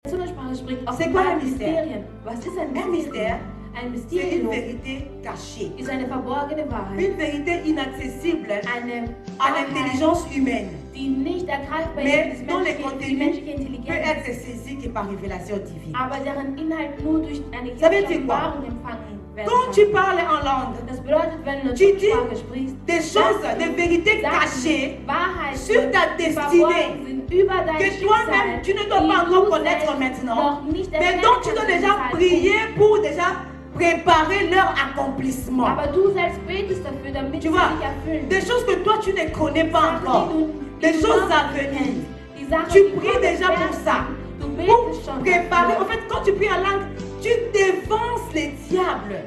C'est quoi un mystère? Un mystère, Ein c'est une Mysterium vérité cachée. ist eine verborgene Wahrheit, Une vérité inaccessible eine à Wahrheit, l'intelligence humaine. die nicht ergreifbar Mais ist, dont les die contenus menschliche peut Intelligenz, être saisi que par révélation divine. aber deren Inhalt nur durch eine Ça veut dire quoi? Offenbarung empfangen werden Quand tu kann. parles en langue, Das bedeutet, wenn du tu dis Sprache sprichst, des choses, des vérités cachées Wahrheiten, sur ta die destinée, verborgen sind über dein que toi-même Schicksal, tu ne dois die pas du encore connaître selbst maintenant, noch nicht mais erkennen dont tu kannst dois zu diesem déjà Zeitpunkt. prier pour déjà préparer leur accomplissement. Aber du selbst betest dafür, damit Tu sie vois, sich erfüllen. des choses que toi tu ne connais pas encore, des choses à venir. Die Sachen, Tu die pries kommen déjà pour werden. ça, Du pour betest schon préparer. dafür. En fait, quand tu pries en langue, tu dévances les diables.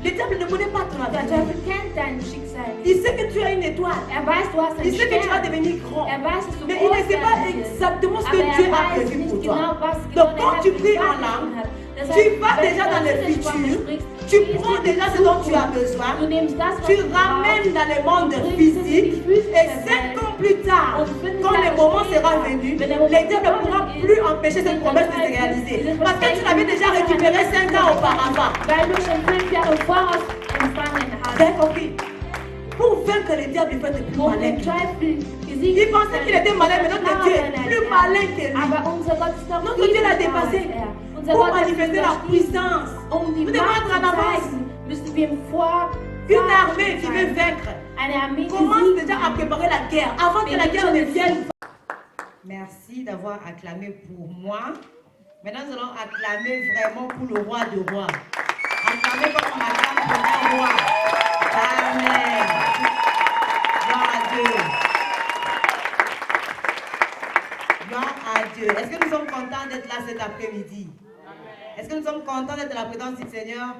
Le diable ne connaît pas ton Der avenir. Teufel kennt dein Schicksal nicht. Il sait que tu as une étoile. Weiß, du hast Il einen sait que tu vas Stern. devenir grand. Weiß, dass du Mais il ne groß sait pas werden wirst. exactement ce Aber que Dieu a weiß prévu nicht pour genau, toi. was Donc genau quand der tu Herr pries en vorgesehen langue, hat. Das tu heißt, vas wenn déjà du dans le in der Sprache futur, sprichst, tu gehst du prends in die déjà ce dont tu as Zukunft. besoin, Du nimmst das, was tu du ramènes brauchst. dans le monde physique et 5 ans plus tard, quand le moment sera venu, les diables ne pourront plus empêcher cette promesse de se réaliser. Parce que tu l'avais déjà récupéré 5 ans auparavant. Weil du schon 5 Jahre voraus empfangen hast. Vous avez compris? Pour vaincre le diable, il faut être plus malin. Den Teufel Il pensait qu'il était malin, mais notre Dieu est plus malin que lui. Aber unser Gott ist noch Notre Dieu l'a viel dépassé schlauer als er. Unser pour Gott hat manifester la puissance. Um die Nous devons Macht être en zu avance. zeigen, müssen wir im Vor Une armée qui veut vaincre Eine Armee, die commence siegt. déjà à préparer la guerre avant que la guerre ne vienne. Merci d'avoir acclamé pour moi. Maintenant, nous allons acclamer vraiment pour le roi de rois. Acclamer comme on acclame pour un roi. Amen. Gloire à Dieu. Gloire à Dieu. Est-ce que nous sommes contents d'être là cet après-midi? Est-ce que nous sommes contents d'être dans la présence du Seigneur?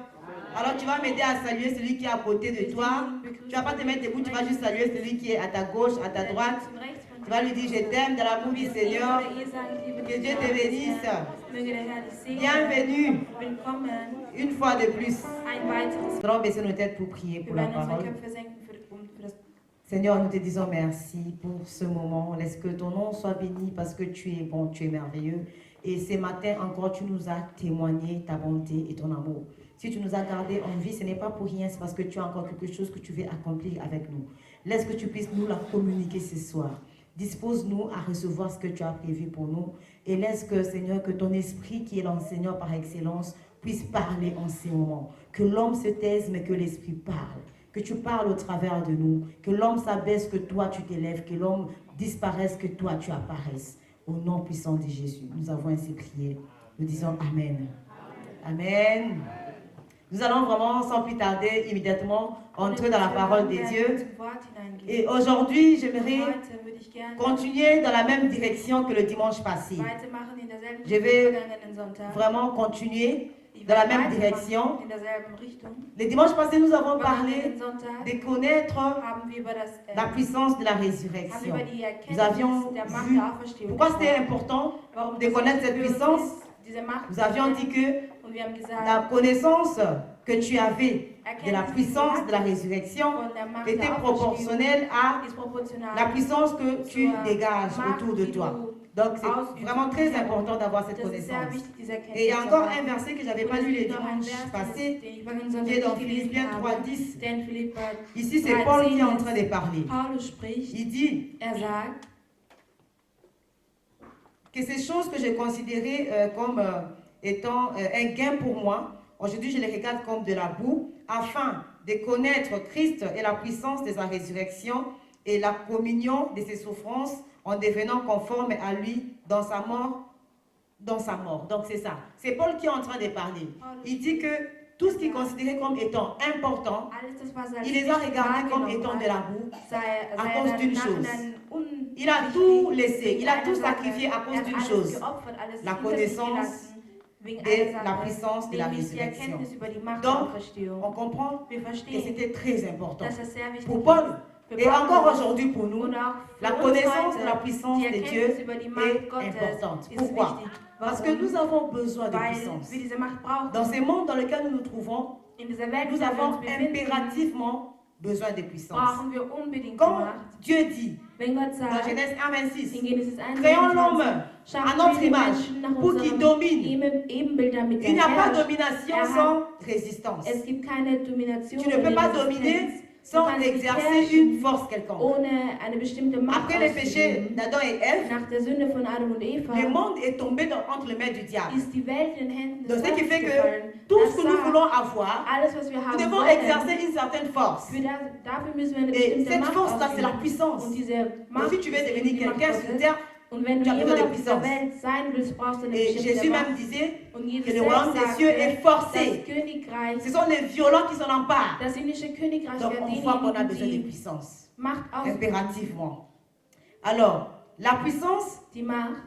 Alors tu vas m'aider à saluer celui qui est à côté de toi. Tu ne vas pas te mettre debout, tu vas juste saluer celui qui est à ta gauche, à ta droite. Tu vas lui dire je t'aime dans l'amour du Seigneur. Que Dieu te bénisse. Bienvenue. Une fois de plus. Nous allons baisser nos têtes pour prier pour la parole. Seigneur, nous te disons merci pour ce moment. Laisse que ton nom soit béni parce que tu es bon, tu es merveilleux. Et ce matin encore, tu nous as témoigné ta bonté et ton amour. Si tu nous as gardés en vie, ce n'est pas pour rien, c'est parce que tu as encore quelque chose que tu veux accomplir avec nous. Laisse que tu puisses nous la communiquer ce soir. Dispose-nous à recevoir ce que tu as prévu pour nous. Et laisse que, Seigneur, que ton esprit, qui est l'enseignant par excellence, puisse parler en ces moments. Que l'homme se taise, mais que l'esprit parle. Que tu parles au travers de nous. Que l'homme s'abaisse, que toi tu t'élèves. Que l'homme disparaisse, que toi tu apparaisses. Au nom puissant de Jésus, nous avons ainsi prié. Nous disons Amen. Amen. Nous allons vraiment, sans plus tarder, immédiatement entrer dans la parole de Dieu. Et aujourd'hui, j'aimerais continuer dans la même direction que le dimanche passé. Je vais vraiment continuer dans la même direction. Le dimanche passé, nous avons parlé de connaître la puissance de la résurrection. Nous avions vu pourquoi c'était important de connaître cette puissance. Nous avions dit que la connaissance que tu avais de la puissance de la résurrection était proportionnelle à la puissance que tu dégages autour de toi. Donc c'est vraiment très important d'avoir cette connaissance. Et il y a encore un verset que je n'avais pas lu le dimanche passé, qui est dans Philippiens 3:10. Ici c'est Paul qui est en train de parler. Il dit que ces choses que j'ai considérées comme étant un gain pour moi, aujourd'hui je les regarde comme de la boue, afin de connaître Christ et la puissance de sa résurrection et la communion de ses souffrances en devenant conforme à lui dans sa mort. Donc c'est ça. C'est Paul qui est en train de parler. Il dit que tout ce qu'il considérait comme étant important, il les a regardés comme étant de la boue à cause d'une chose. Il a tout laissé, il a tout sacrifié à cause d'une chose, la connaissance et la puissance de la résurrection. Donc, on comprend que c'était très important pour Paul et encore aujourd'hui pour nous. La connaissance de la puissance de Dieu est importante. Pourquoi? Parce que nous avons besoin de puissance. Dans ce monde dans lequel nous nous trouvons, nous avons impérativement besoin de puissance. brauchen wir unbedingt die Quand Macht. Dieu dit, Wenn Gott dans sagt, Genèse 1,26, in Genesis 1, créons l'homme 24, à schaffen notre wir den image Menschen nach pour qu'il unserem domine. Ebenbild, damit Il n'y a pas de herrscht. domination Er sans hat, résistance. es gibt keine Domination Tu ne ohne peux pas Resistenz. dominer Du sans kannst nicht exercer herrschen une force quelconque. ohne eine bestimmte Macht Après les péchés auszuüben. d'Adam et Ève, Nach der Sünde von Adam und Eva le monde est tombé entre les mains du diable. ist die Welt in den Händen des Donc ce qui Teufels fait gefallen. que tout Das ce que nous heißt, voulons avoir, alles, was wir nous haben devons wollen, exercer une certaine force. dafür müssen wir eine Et bestimmte cette Macht force-là, c'est la ausüben. puissance. Und diese Donc Macht si tu veux ist eben devenir die Macht quelqu'un sur Gottes. terre, Und wenn tu du as besoin jemand de auf dieser puissance. Welt sein willst, brauchst du eine Et bestimmte Jésus Macht. même disait Und que Jesus le royaume selbst des cieux est sagte, forcé. das Königreich, Ce sont les violents qui s'en emparent. das indische Königreich Donc der on voit qu'on a diejenigen, besoin de die puissance, Macht ausüben. impérativement. Alors, la puissance Die Macht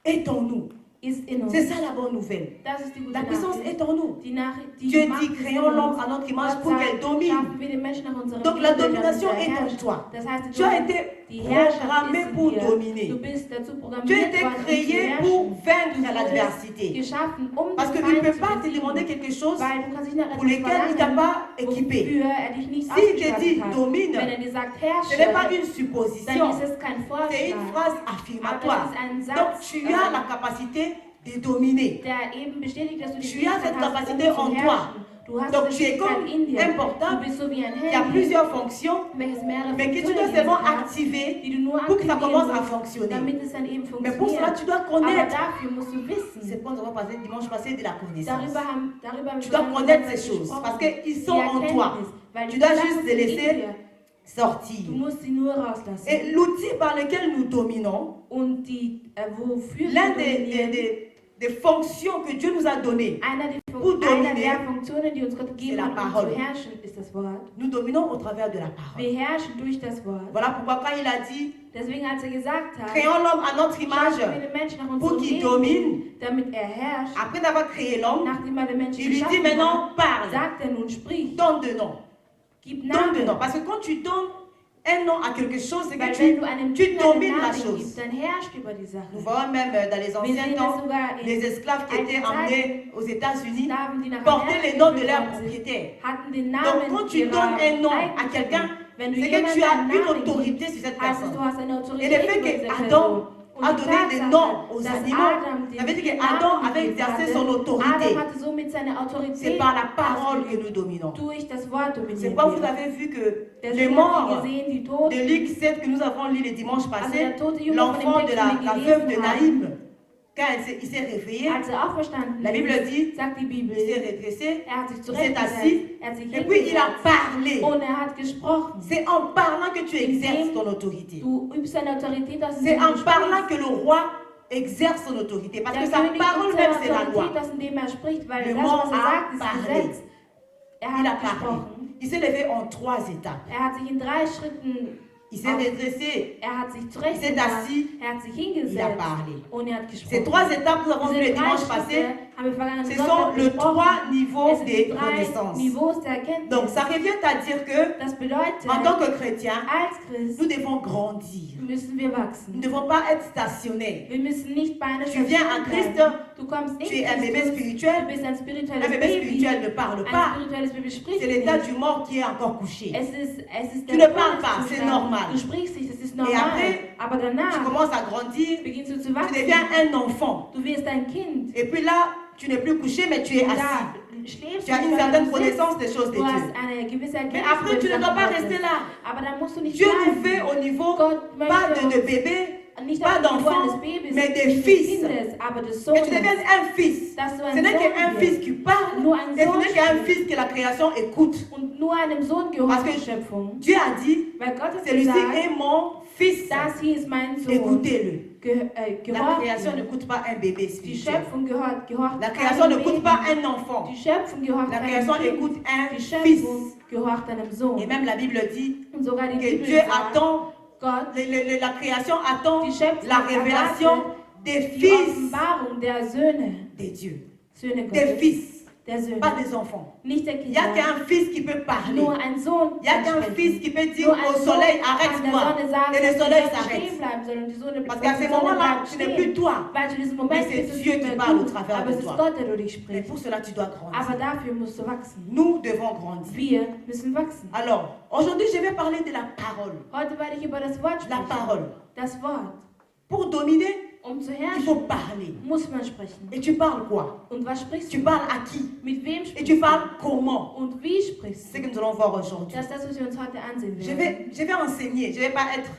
est en nous. ist in uns. C'est ça la bonne nouvelle. Das ist die gute La puissance Nachricht. est en nous. Die Nachricht, die Dieu Macht dit, ist in créons l'homme uns. à notre image Gott pour sagt, qu'elle domine. schaffen wir den Menschen nach unserem Donc la Ebenbild, damit domination er est en herrscht. toi. Das heißt, Tu as été die Herrschaft programmé ist in pour dir. dominer. Du bist dazu Tu as programmiert été worden, um zu créé herrschen. pour Du vaincre wurdest l'adversité. geschaffen, um Parce que den tu ne Feind peux zu pas te besiegen. demander quelque chose Weil du kannst nicht nach pour etwas lequel il t'a verlangen, pas équipé. wofür er dich nicht S'il te dit ausgestattet hat. domine, Wenn er dir sagt, ce herrsche, n'est pas une dann supposition, ist es kein c'est une Vorschlag, phrase aber affirmatoire. es ist ein Donc Satz, tu as la capacité de dominer. der eben bestätigt, dass du die Tu as cette Fähigkeit hast, capacité um en zu toi. herrschen. Du hast Donc diese tu es Fähigkeit comme in dir. un portable. Du bist so wie ein Il y a Handy, plusieurs fonctions, welches mehrere mais que tu Funktionen dois in seulement sich hat, activer die du nur pour que ça aktivieren commence à musst, fonctionner. damit es dann eben Mais pour cela, funktioniert. tu dois Aber connaître. dafür musst du wissen. C'est quand on va passer dimanche passé de la connaissance. Darüber haben Tu wir dois schon connaître ganz ces choses gesprochen. parce qu'ils Die sont en toi. Erkenntnis, weil Tu die dois Sachen juste sind les in laisser dir. sortir. Du musst sie nur rauslassen. Et l'outil par lequel nous dominons, Und wofür l'un wir dominieren, des fonctions que Dieu nous a données, einer pour dominer, der Funktionen, die uns Gott c'est gegeben la hat, um parole. zu herrschen, ist das Wort. nous dominons au travers de la parole. Wir herrschen durch das Wort. Voilà pourquoi quand il a dit, Deswegen, als er gesagt hat, créons l'homme à notre schaffen wir image, den Menschen nach pour unserem qu'il Ebenbild, domine. damit er herrscht. Après d'avoir créé l'homme, Nachdem er den Menschen il lui dit geschaffen maintenant hat, parle, sagt er nun, sprich, donne de nom. gib Donne de nom. Namen. Parce que quand tu donnes un nom à quelque chose, c'est que Weil wenn du tu einem Kind einen domines la Namen chose. gibst, dann herrscht über die Sache. Nous voyons même dans les Wir anciens sehen das temps, sogar in les esclaves qui étaient emmenés aux États-Unis Sklaven, die nach portaient Amerika les noms de geführt leurs worden sind, propriétaires. hatten den Donc Namen quand tu ihrer donnes un nom à Eigentümer. quelqu'un, Wenn du c'est que tu jemandem as einen une Namen autorité gibst, sur cette heißt es, personne. du hast eine Et Autorität le fait über diese que Person. Adam Und a die donné des Tatsache, noms aux dass animaux, Adam ça veut dire den qu'Adam Namen avait gegeben exercé hatte, son autorité. Adam hatte somit seine C'est Autorität par la parole que ausgeübt. nous dominons. Durch das Wort C'est dominieren pourquoi vous wir. avez vu que les Deswegen habt ihr morts gesehen, die de Toten, Luc 7 que nous avons lu le dimanche also passé, der tote Junge von l'enfant dem de Text, den la wir veuve de gelesen Naïm, haben, quand il s'est réveillé, als er auferstanden la Bible ist, dit, sagt die Bibel, il s'est redressé, er hat sich il s'est zurechtgesetzt, assis, er hat sich et puis il a hingesetzt parlé. und er hat gesprochen. C'est en parlant que tu exerces ton autorité. Du übst deine Autorität aus, C'est indem en du parlant sprichst. que le roi exerce son autorité. Parce que Der sa König parole übt même, seine c'est la loi. Autorität aus, indem er spricht, weil Le das, mort was er a sagt, ist parlé. Gesetz. Er Il a hat parlé. gesprochen. Il s'est levé en 3 étapes. Er hat sich in 3 Schritten, Il s'est redressé, er hat sich il s'est zurechtgesetzt, assis, er hat sich il a hingesetzt parlé. und er hat Ces gesprochen. 3 étapes que nous avons vu le Diese 3 dimanche passé, Schritte haben wir vergangenen ce Sonntag sont les besprochen. 3 niveaux Es sind die de 3 connaissance. Niveaus der Erkenntnis. Donc ça revient à dire que, Das bedeutet, en tant que chrétien, als Christ nous devons grandir. müssen wir Nous ne wachsen. devons pas être stationnés. Wir müssen nicht bei einer Tu viens à Station Christ, bleiben. Du kommst in tu es un bébé Christus, du spirituel. bist ein spirituelles Un bébé Baby. spirituel ne parle Ein pas. spirituelles Baby spricht C'est l'état nicht. du mort qui est encore couché. Es ist Tu der ne parles pas, Todeszustand. c'est normal. Du sprichst nicht, das ist Et normal. après, Aber Tu danach commences à grandir, beginnst du zu tu wachsen. deviens un enfant. Du wirst ein Kind. Et puis là, tu n'es plus couché, mais tu es Und assis. da schläfst Tu as du, une weil certaine du connaissance des sitzt. choses de Du hast Dieu. eine gewisse Mais Erkenntnis après, über tu die ne dois Sachen pas Gottes. rester là. Aber da musst du nicht Dieu nous bleiben. fait au niveau, Gott pas möchte de bébé, nicht pas auf dem Niveau d'enfant, eines Babys, mais des nicht des fils. Kindes, aber des que Sohnes. tu deviennes un fils. Dass du Ce ein n'est Sohn qu'un wirst. fils qui parle, Nur ein et ce Sohn n'est qu'un spricht. fils que la création écoute. Und nur einem Sohn Parce gehört que die Schöpfung. Dieu a dit, Weil Gott hat celui-ci gesagt, est mon fils. das hier ist mein Sohn. Écoutez-le. La Gehorcht création ihm. n'écoute pas un bébé Die spirituel. Schöpfung gehorcht La création keinem n'écoute Baby. pas un enfant. Die Schöpfung gehorcht La keinem création Kind. écoute un Die fils. Schöpfung gehorcht einem Sohn. Et même la Bible dit Und sogar die que Bibel Dieu sagt, attend, Gott, la création attend die Schöpfung la révélation erwartet des die fils Offenbarung der Söhne. de Dieu. Söhne Des Gottes. fils. der Söhne, pas des enfants. nicht der Il n'y a Kinder. qu'un fils qui peut parler. Nur ein Sohn Il n'y a kann qu'un sprechen. fils qui peut dire Nur ein au Sohn soleil, kann der arrête-toi. Sonne sagen, Et le dass soleil die Sonne s'arrête. stehen bleiben soll und die Sonne Parce qu'à und ce die Sonne moment-là, bleibt ce n'est plus stehen. toi. Weil zu diesem Mais Moment c'est ist es Dieu nicht qui mehr parle au du, travers aber de es ist toi. Gott, der durch dich Et spricht. pour cela, tu dois Aber grandir. dafür musst du wachsen. Nous devons grandir. Wir müssen wachsen. Alors, aujourd'hui, je vais parler de la parole. Heute werde ich über das Wort La sprechen. parole. Das Wort. Pour dominer, Um zu il herrschen, faut parler. muss man sprechen. Et tu parles quoi? Und was sprichst Tu du? parles à qui? Mit wem Et sprichst tu du? parles comment? Und wie sprichst C'est ce du? que nous allons voir aujourd'hui. Das ist das, was wir uns heute ansehen Je werden. vais enseigner. Je ne vais pas être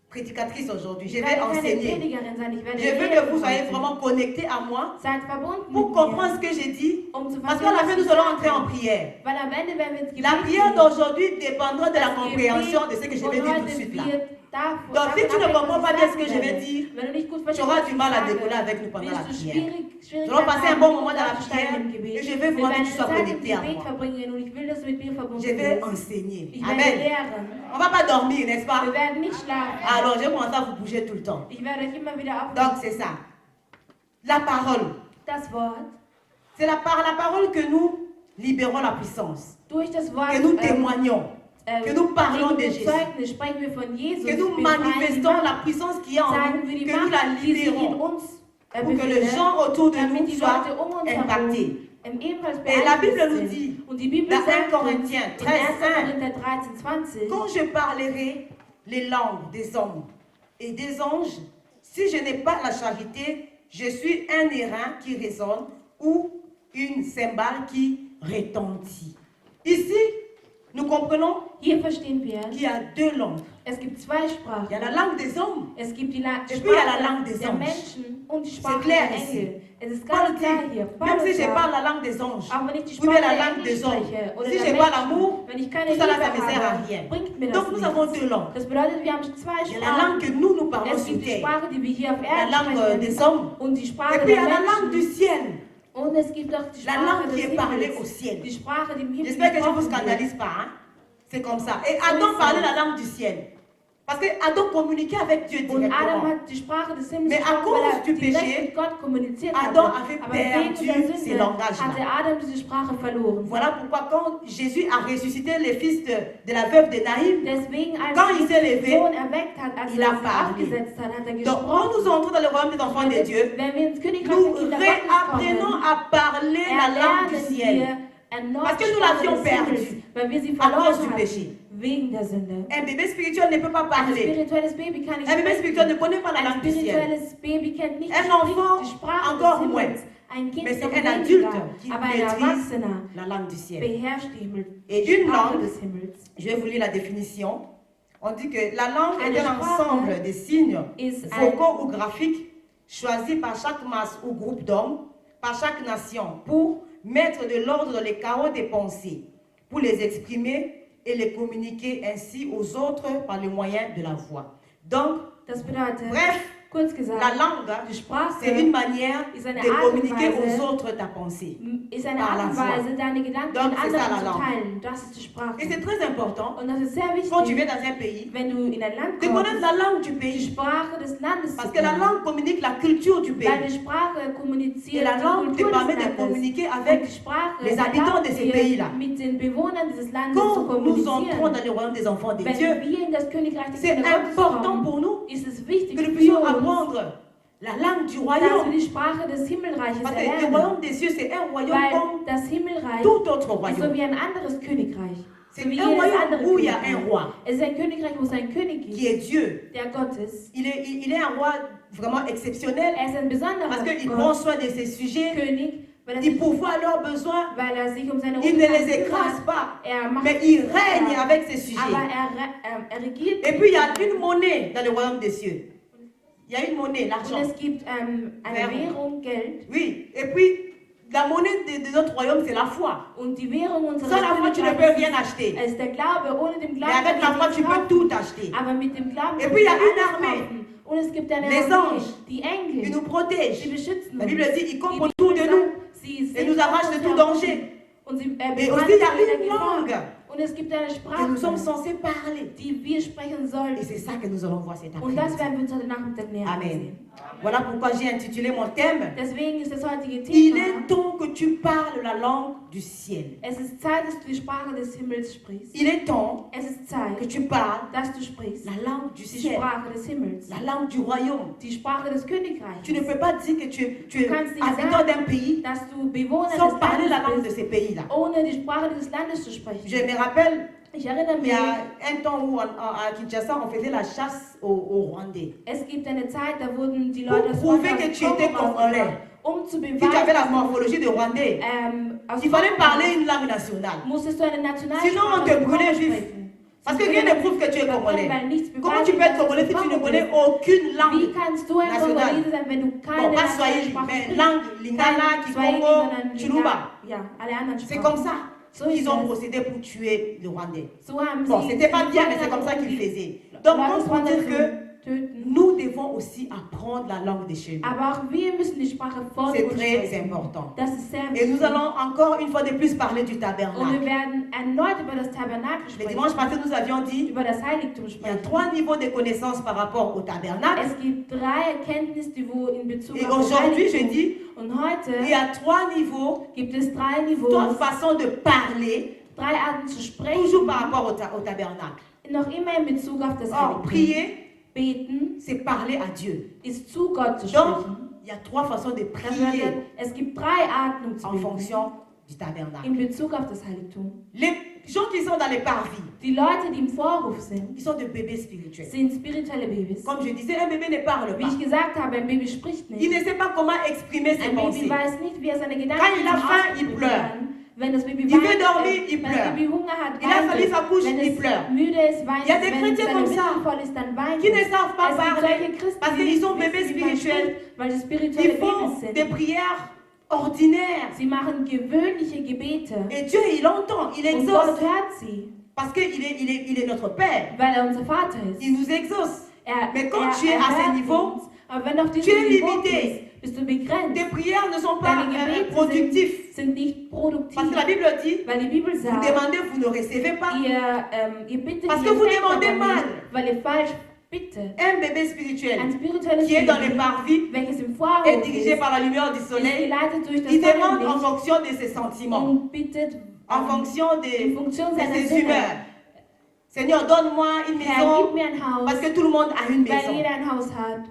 prédicatrice aujourd'hui. Je Ich vais werde keine enseigner. Predigerin sein, ich werde Je veux que lehren vous soyez heute. vraiment connectés à moi Seid verbunden pour mit comprendre mir, ce que j'ai dit. zu Parce verstehen, qu'à la was fin, ich nous allons sage. entrer en prière. Weil am Ende werden wir ins Gebet La prière gehen. d'aujourd'hui dépendra de la Das compréhension de ce que je vais Gebet dire von tout de heute suite là. wird davon Donc, si tu ne abhängen, comprends was pas ich bien ce que sagen je vais werde. dire, Wenn du nicht gut tu verstehst, auras was du ich mal à sage, décoller avec nous pendant la wirst du prière. Nous Schwierigkeiten allons passer un bon moment dans la aufzusteigen prière im Gebet. et je veux Wir vraiment que werden tu sois Zeit im connecté à Gebet moi. verbringen und ich will, dass du mit mir verbunden Je vais bist. enseigner. Ich werde Amen. lehren. On ne va pas dormir, n'est-ce pas? Wir werden nicht schlafen. Alors, je vais commencer à vous bouger tout le temps. Ich werde euch immer wieder Donc, aufrufen. c'est ça. La parole. Das Wort, C'est par la parole que nous libérons la puissance. durch das Wort, Que nous témoignons. Que nous parlons de mit Jésus. Zeugnis sprechen wir von Jesus. Que nous befreien die manifestons Macht, la puissance qui est en sagen nous. wir die Que nous la Macht, die sich in libérons. uns Pour que les befindet, gens autour de damit nous die soient Leute um uns impactés. herum ebenfalls Et la Bible beeinflusst nous sind. dit, Und die Bibel dans 1 sagt uns Corinthiens in 13, 1. Korinther 13, 20, quand je parlerai les langues des hommes et des anges, si je n'ai pas la charité, je suis un airain qui résonne ou une cymbale qui retentit. Ici, nous comprenons hier verstehen wir, qu'il y a deux langues. es gibt zwei Il y Sprachen. a la langue des hommes. Es gibt die Et puis il y a la langue des der anges. Menschen und die Sprache clair der ici. Engel. Es ist Paul ganz klar dit, hier. même Paulus si je sagt, parle la langue des anges, auch wenn ich die ou bien Sprache la der langue Engel des hommes, spreche oder si der je parle Menschen, l'amour, wenn ich keine tout cela, Liebe ça me sert à habe, rien. bringt mir das Donc nous avons nichts. deux langues. Das bedeutet, wir haben zwei Il y a la langue Sprachen. que nous parlons Es sur gibt die terre, Sprache, die wir hier auf la Erden langue des sprechen hommes, und die et Sprache puis il y der a la langue du Menschen. ciel, Und es gibt auch die la Sprache langue qui des est parlée au Himmels. ciel. Die Sprache, die im Himmel J'espère que je ne vous gesprochen wird. scandalise pas. Hein? C'est comme ça. Et Adam parlait la langue du ciel. Parce que Adam communiquait avec Dieu Und Adam directement. hat die Sprache des Himmels Mais à gesprochen, weil cause du er direkt péché, mit Gott kommuniziert Adam hatte. avait Aber wegen perdu der ces Sünde langages-là. hatte Adam diese Sprache verloren. Voilà pourquoi quand Jésus a ressuscité les fils de la veuve de Naïm, Deswegen, als Quand il Jesus s'est den levé, Sohn erweckt hat, als il er a sich parlé. aufgesetzt hat, hat er donc quand gesprochen. nous entrons dans le royaume des enfants de Dieu, Wenn wir ins Königreich nous der Kinder Gottes réapprenons kommen, à parler la langue du erlernen ciel wir erneut Parce que die nous Sprache l'avions des Himmels, perdu weil wir sie à cause verloren du hatten, péché. wegen der Sünde. Un bébé spirituel ne peut pas Ein parler. spirituelles Baby kann nicht Un bébé spirituel ne sprechen. connaît pas la Ein langue du ciel. spirituelles Baby kennt nicht Un die enfant, Sprache encore des moins. Himmels. Ein Kind Mais ist c'est noch un weniger, adulte qui aber ein maîtrise Erwachsener la langue du ciel. beherrscht die Himmel, Et die une Sprache langue, des Himmels. je vais vous lire la définition. On dit que la langue Eine est un Sprache ensemble de signes ist vocaux ou graphiques choisis par chaque masse ou groupe d'hommes, par chaque nation, pour mettre de l'ordre dans les chaos des pensées, pour les exprimer et les communiquer ainsi aux autres par le moyen de la voix. Donc, Das bedeutet, bref, kurz gesagt, la langue, die Sprache c'est une manière ist eine de Art und communiquer Weise, aux autres ta pensée. ist eine par Art la und voix. Weise, deine Gedanken Donc, mit c'est ça, anderen la zu langue. teilen. Das ist die Sprache. Et c'est très important, Und das ist sehr quand tu viens wichtig, dans un pays, wenn du in ein Land de connaître kommst, la langue du die pays. Sprache des Landes Parce zu que la kennen. langue communique la culture du Weil pays. die Sprache Et kommuniziert la die langue te Kultur permet des de Landes. communiquer Und avec die Sprache les habitants de erlaubt ces dir, pays-là. mit den Bewohnern dieses Landes zu Quand nous entrons kommunizieren. dans le royaume des enfants de Wenn Dieu, wir in das Königreich des c'est Kindes Gottes important kommen, pour nous ist es wichtig que nous für puissions uns, apprendre la langue du dass wir royaume. die Sprache des Himmelreiches Parce que le erlernen. royaume des cieux, c'est un royaume Weil comme das Himmelreich tout autre ist so royaume. wie ein anderes Königreich. C'est So wie un jedes royaume andere où il y a un Königreich. roi Es ist ein Königreich, wo es ein König qui gibt, est Dieu. der Gott ist. Il est un roi vraiment exceptionnel Er ist ein besonderer parce qu'il prend Gott, soin de ses sujets, König, weil er, il sich, pourvoit à leurs besoins, weil er sich um seine il ne les Untertanen écrase kümmert. pas, Er macht mais il règne avec ses sujets. aber er regiert. Et puis il y a une monnaie dans le royaume des cieux. Il y a une monnaie, Und l'argent. es gibt eine Währung, Geld. Oui, et puis la monnaie de notre royaume, c'est la foi. Und die Währung unseres Sans la foi, tu ne peux rien acheter. ist der Glaube. Ohne den Mais Glauben avec la foi, kannst tu du peux nichts tout kaufen. acheter. Aber mit dem Glauben Et puis, il y a kannst du une alles armée. kaufen. Und es gibt eine Les Armee, anges. die Il Engel, nous protège. sie beschützen La uns. Bible dit, il Die contre Bibel tout de sagt, nous. sie Et sind nous arrache um de uns tout herum. danger. Und sie Et bewahren aussi, il y a uns vor jeder une Gefahr. langue. Und Und es gibt eine que Sprache, nous sommes censés parler. die wir sprechen Et sollen. c'est ça que nous allons voir cet Und das après-midi. werden wir uns heute Nachmittag näher Amen. ansehen. Voilà pourquoi j'ai intitulé mon thème. Deswegen ist das heutige Il Thema, est temps que tu parles la langue du ciel. es ist Zeit, dass du die Sprache des Himmels sprichst. Il est temps Es ist que Zeit, tu parles dass du sprichst la langue du die ciel, Sprache des Himmels, la langue du royaume. die Sprache des Tu ne Königreichs. peux pas dire que tu es Du kannst nicht habitant sagen, d'un pays dass du Bewohner sans des parler la langue Landes de bist, ces pays-là. ohne die Sprache dieses Landes zu sprechen. Je me rappelle, Ich erinnere il mich, y a un temps où à Kinshasa, on faisait la chasse aux Rwandais. es gibt eine Zeit, da wurden die Pour Leute aus prouver Rwanda que aus tu étais Kongo congolais. ausgebracht, zu Si tu avais la beweisen, morphologie de Rwandais, aus il fallait Kongo parler une langue nationale. musstest du eine Sinon, on Nationalsprache te aus Kongo brûlait vif. sprechen. Parce que rien ne prouve que tu es congolais. Weil nichts Comment tu peux être congolais si tu ne connais aucune Wie langue kannst du ein nationale? Congolese sein, wenn du keine Bon, pas Swahili, Nationalsprache mais sprichst? langue Lingala, Kein Swahili, Kikongo, sondern Chiluba. Lingala. Ja, alle anderen C'est Sprachen. comme ça So qu'ils ist ont es. procédé pour tuer le Rwandais. So haben Bon, sie c'était pas die bien, mais Völker c'est comme ça um qu'ils die faisaient. Donc, Leute on des peut Rwanda dire zu que töten. nous devons aussi apprendre la langue de chez nous. Aber auch wir müssen die Sprache von C'est uns très sprechen. important. Das ist sehr Et nous wichtig. allons encore une fois de plus parler du Und wir tabernacle. werden erneut über das Tabernakel Le sprechen, dimanche passé, nous avions dit über das Heiligtum il y a sprechen. 3 niveaux de connaissances par rapport au tabernacle. Es gibt 3 Erkenntnisse, die wo in Bezug Et auf das aujourd'hui, je Heiligtum. dis, Und heute il y a 3 niveaux, gibt es 3 3 Niveaus, façons de parler, 3 Arten zu sprechen, toujours par rapport au tabernacle. noch immer in Bezug auf das Or, Heiligtum. prier, Beten c'est parler à Dieu. ist zu Gott zu Donc, sprechen. il y a 3 façons de Das prier bedeutet, es gibt 3 Arten, um zu en beten, fonction du tabernacle. in Bezug auf das Heiligtum. Les gens qui sont dans les parvis, Die Leute, die im Vorruf sind, ils sont de bébés spirituels. sind spirituelle Babys. Comme je disais, un bébé ne parle Wie pas. ich gesagt habe, ein Baby spricht Il nicht. ne sait pas comment exprimer ses Ein Baby pensées. weiß nicht, wie er seine Gedanken Quand il a zum faim, il Ausdruck pleure. kann. Wenn das Baby Il veut weint, dormir, il wenn das pleure. Baby Hunger hat, Il a weint fallu es. sa couche, Wenn il es pleure. müde ist, weint Il y a es. des Wenn chrétiens seine comme ça, Mitte voll ist, dann weint qui ne es. savent pas Es gibt parler solche Christen, parce die qu'ils sont nicht bébés wissen, wie man spirituels. spricht, weil sie spirituelle Ils font Babys des sind. prières ordinaires. Sie machen gewöhnliche Gebete. Et Dieu, il entend, il Und Gott exauce. hört sie, Parce qu'il est notre Père. weil er unser Vater ist. Il nous exauce. Mais quand Er tu es à ce hört niveau, uns. Aber wenn du auf tu diesem es Niveau limité. bist, bist du begrenzt. Tes prières ne sont pas Deine Gebete productives. sind nicht produktiv. Parce que la Bible dit, Weil die Bibel vous sagt, demandez, vous ne recevez pas. ihr bittet, Parce ihr que vous empfängt demandez aber mal. nicht, weil ihr falsch bittet. Un bébé Ein spirituel spirituelles qui est dans les Baby, parvis welches im Vorhof est dirigé ist, par la lumière du ist soleil. geleitet durch das Il demande en Sonnenlicht fonction de ses sentiments, und bittet en fonction in de Funktion ses seiner Sinne. humeurs. Seigneur, donne-moi une Herr, maison gib mir ein Haus, parce que tout le monde a une weil maison. jeder ein Haus hat.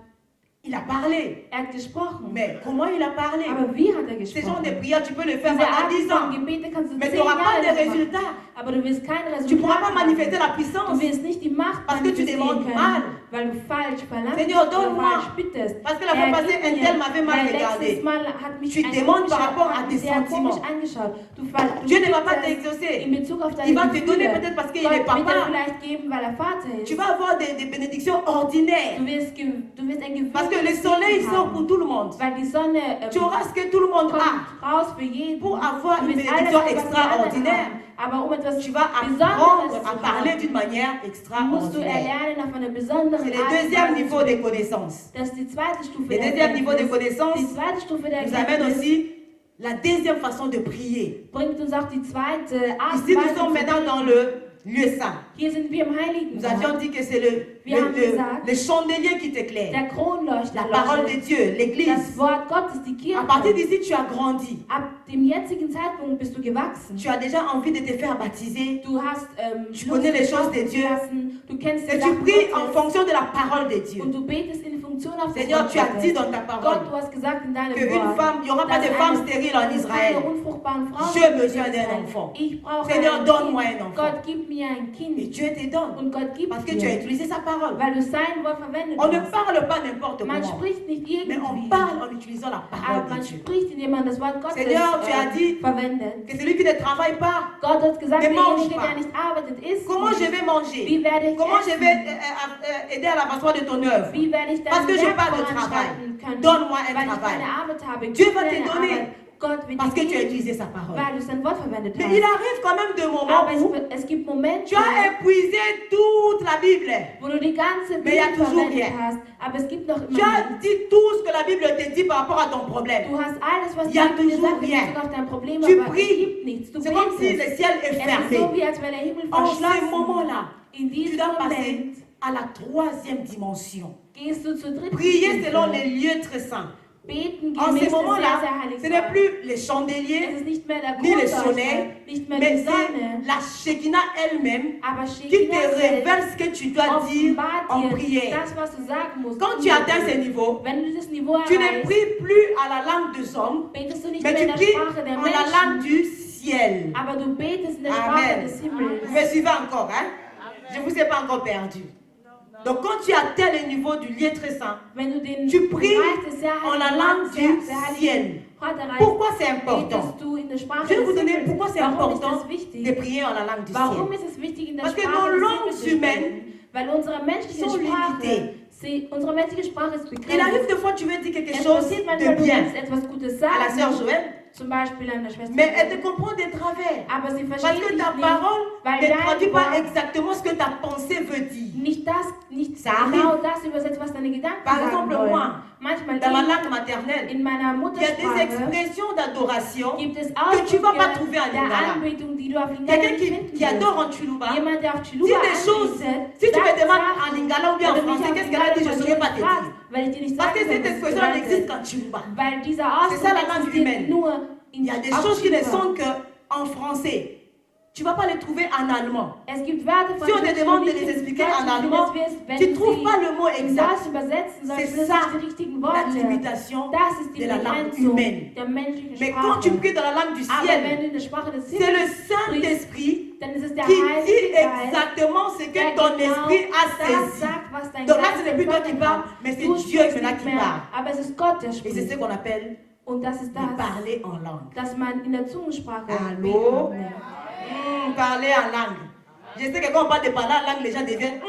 Il a parlé. Er hat gesprochen. Mais comment il a parlé? Aber wie hat er Ce genre de gesprochen? prières, tu peux le faire Diese pendant Art 10 von ans. Gebete kannst du Mais 10 tu n'auras pas Jahre de lang machen. résultat. Aber du wirst kein Tu ne pourras Resultat pas haben. manifester la Du puissance. wirst nicht die Macht Parce que tu manifestieren demandes können, mal. weil du falsch verlangst Seigneur, oder donne-moi. falsch bittest. Parce que la fois passée, un tel m'avait mal regardé. Letztes Mal hat mich Tu ein demandes par komischer rapport à Mann tes sehr sentiments. komisch angeschaut. Du Dieu ne va pas bittest t'exaucer. in Bezug auf deine Il va te Gefühle. donner peut-être parce qu'il Gott est wird dir papa. vielleicht geben, weil er Vater ist. Tu vas avoir des bénédictions ordinaires. Du wirst ein Gewinn Parce que le soleil sort pour tout le monde. weil die Sonne Tu auras ce que tout le monde kommt a. raus für jeden. Pour avoir Du une wirst alles bénédiction haben, was die anderen extraordinaire, haben. Aber um etwas tu vas Besonderes apprendre zu à parler haben, d'une manière musst du extraordinaire. erlernen auf eine besondere C'est le Art und deuxième Weise niveau zu de beten. connaissance. Das ist die zweite Stufe Le der deuxième niveau de Erkenntnis. connaissance Die zweite Stufe der nous amène Erkenntnis aussi la deuxième façon de prier. bringt uns auch die zweite Art Ici, und nous Weise sommes zu maintenant beten. dans le lieu saint. Hier sind wir im Heiligen Nous avions Ort. dit que c'est le chandelier qui t'éclaire. Der Kronleuchter La parole de leuchtet. Dieu, Das l'église. Wort Gottes, die Kirche. À partir d'ici, tu as grandi. Ab dem jetzigen Zeitpunkt bist du gewachsen. Tu as déjà envie de te faire baptiser. Du hast Tu connais les choses de Dieu. Du kennst die Et tu Sachen pries en Gottes. fonction de la parole de Dieu. Und du betest in Funktion auf das Seigneur, Wort tu as Gottes. dit dans ta Gott, parole du hast gesagt in deinem qu'une Wort, femme, il n'y aura pas de dass femme eine- stérile en Israël. keine unfruchtbaren Frauen J'ai in besoin Israel d'un sein. enfant. Ich brauche Seigneur, ein donne-moi Kind. un enfant. Gott, gib mir ein Et Kind. Dieu te donne. Und Gott gibt Parce que tu as dir. utilisé sa parole. Weil du sein Wort verwendet On ne hast. parle pas n'importe Man comment. spricht nicht Mais on irgendwie. parle en utilisant la Aber parole man de Dieu. spricht, indem man das Wort Gottes Seigneur, tu as dit verwendet. que celui qui ne travaille pas, Gott hat gesagt, Ne mange derjenige, pas. der nicht arbeitet, isst comment nicht. je vais manger? Wie werde ich Comment je essen? vais aider à l'avancement de ton œuvre? Wie werde ich Parce dein que je Werk parle de voranschreiten travail. können? Donne-moi un Weil ich travail. keine Arbeit habe. Dieu Gib va mir te eine donner Arbeit. Gott wird parce que dir tu as geben, utilisé sa parole. weil du sein Wort verwendet Mais il hast. arrive quand même des moments Aber où es gibt Momente, tu as épuisé toute la Bible. wo du die ganze Mais il y a Bibel toujours verwendet rien. hast, aber es gibt noch Tu immer as nichts. dit tout ce que la Bible te dit par rapport à ton problème. Du hast alles, was Il die y a Bibel dir toujours sagt, in rien. Bezug auf dein Problem, Tu aber es pries. gibt nichts. Du C'est comme si betest. le ciel est Es ist so, fermé. wie als wäre der Himmel En ce verschlossen. moment-là, In tu diesem dois passer Moment à la troisième dimension. gehst du zur dritten Prier Stufe. selon les lieux très saints. Beten En gemäß ce des sehr, moment-là, sehr heiligen ce n'est Wortes. plus les Es chandeliers ist nicht mehr der ni le Kronleuchter, soleil, nicht mehr mais die Sonne, c'est la Shekinah elle-même aber qui te Shekinah selbst révèle ce que tu dois dire offenbart en dir prière. das, was du sagen musst. Quand tu atteins ce niveau, Wenn du dieses Niveau tu ne erreichst, pries plus à la langue des hommes, betest du nicht mais mehr tu in der pries Sprache der en la langue Menschen, du ciel. aber du betest in der Sprache Amen. des Himmels. Vous me suivez encore, hein? Je ne vous ai pas encore perdu. Donc quand tu atteins le niveau du lieu très saint, Wenn du den tu pries Bereich des sehr en la heiligen langue Ortes, du sehr heiligen ciel. Ort erreichst, Pourquoi c'est important? betest du in der Sprache Je vais des vous donner Himmels. pourquoi c'est Warum ist important das wichtig? de prier en la langue du Warum ciel. ist es wichtig, in der Parce que Sprache nos des langues Himmels zu humaines sprechen? Weil unsere menschliche sont Sprache, limitées. unsere menschliche Sprache ist Il arrive begrenzt. des fois tu veux dire quelque Es chose passiert de manchmal, du bien willst etwas Gutes à la sœur sagen, Joël, zum Beispiel an der Schwester, mais elle te comprend de travers. aber sie Parce versteht que dich ta nicht, parole weil ne dein traduit pas Wort exactement ce que ta pensée veut dire. nicht Ça genau arrive. das übersetzt, was deine Gedanken Par sagen exemple, wollen. moi, Manchmal dans ma ich, langue maternelle, in meiner il y a des Muttersprache expressions d'adoration gibt es que tu ne vas pas Ausdrücke trouver en der Lingala. Anbetung, die du auf Lingala Quelqu'un nicht finden qui adore wirst. en Chuluba, Jemand, der auf dis Chiluba des choses. anbetet, Si tu me sagt demandes en Sachen, Lingala ou bien en wenn du mich français, auf qu'est-ce qu'elle a dit, je ne Lingala saurais pas te fragst, dire. weil ich dir nicht Parce sagen que kann, cette was es expression elle bedeutet. n'existe qu'en Chuluba. Weil dieser C'est ça la Ausdruck langue existiert humaine. nur Il y a des auf choses qui ne Chiluba. sont qu'en français. Tu ne vas pas les trouver en allemand. Es gibt Wörter von Si on te Menschen, demande die de les nicht expliquer Deutsch en allemand, wirst, wenn tu ne du trouves sie pas le mot in exact. Deutsch übersetzen sollst, C'est findest ça, du die richtigen la Worte. limitation Das ist die de la langue Begrenzung humaine. der menschlichen Mais quand tu Sprache. pries dans la langue du Aber wenn ciel, du in der Sprache des c'est le Himmels sprichst, Saint-Esprit dann ist es der qui dit Heilige Geist, exactement ce que der ton genau esprit a das saisi. sagt, was dein Donc là, Geist ce n'est plus toi qui empfangen parles, hat. mais c'est Du Dieu sprichst maintenant nicht qui mehr, parle. aber es ist Gott, der Et c'est ce spricht. qu'on appelle Und das ist de das, parler en langue. dass man in der Zungensprache Allô? beten nennt. Parler en langue. Je sais que quand on parle de parler en langue, les gens deviennent...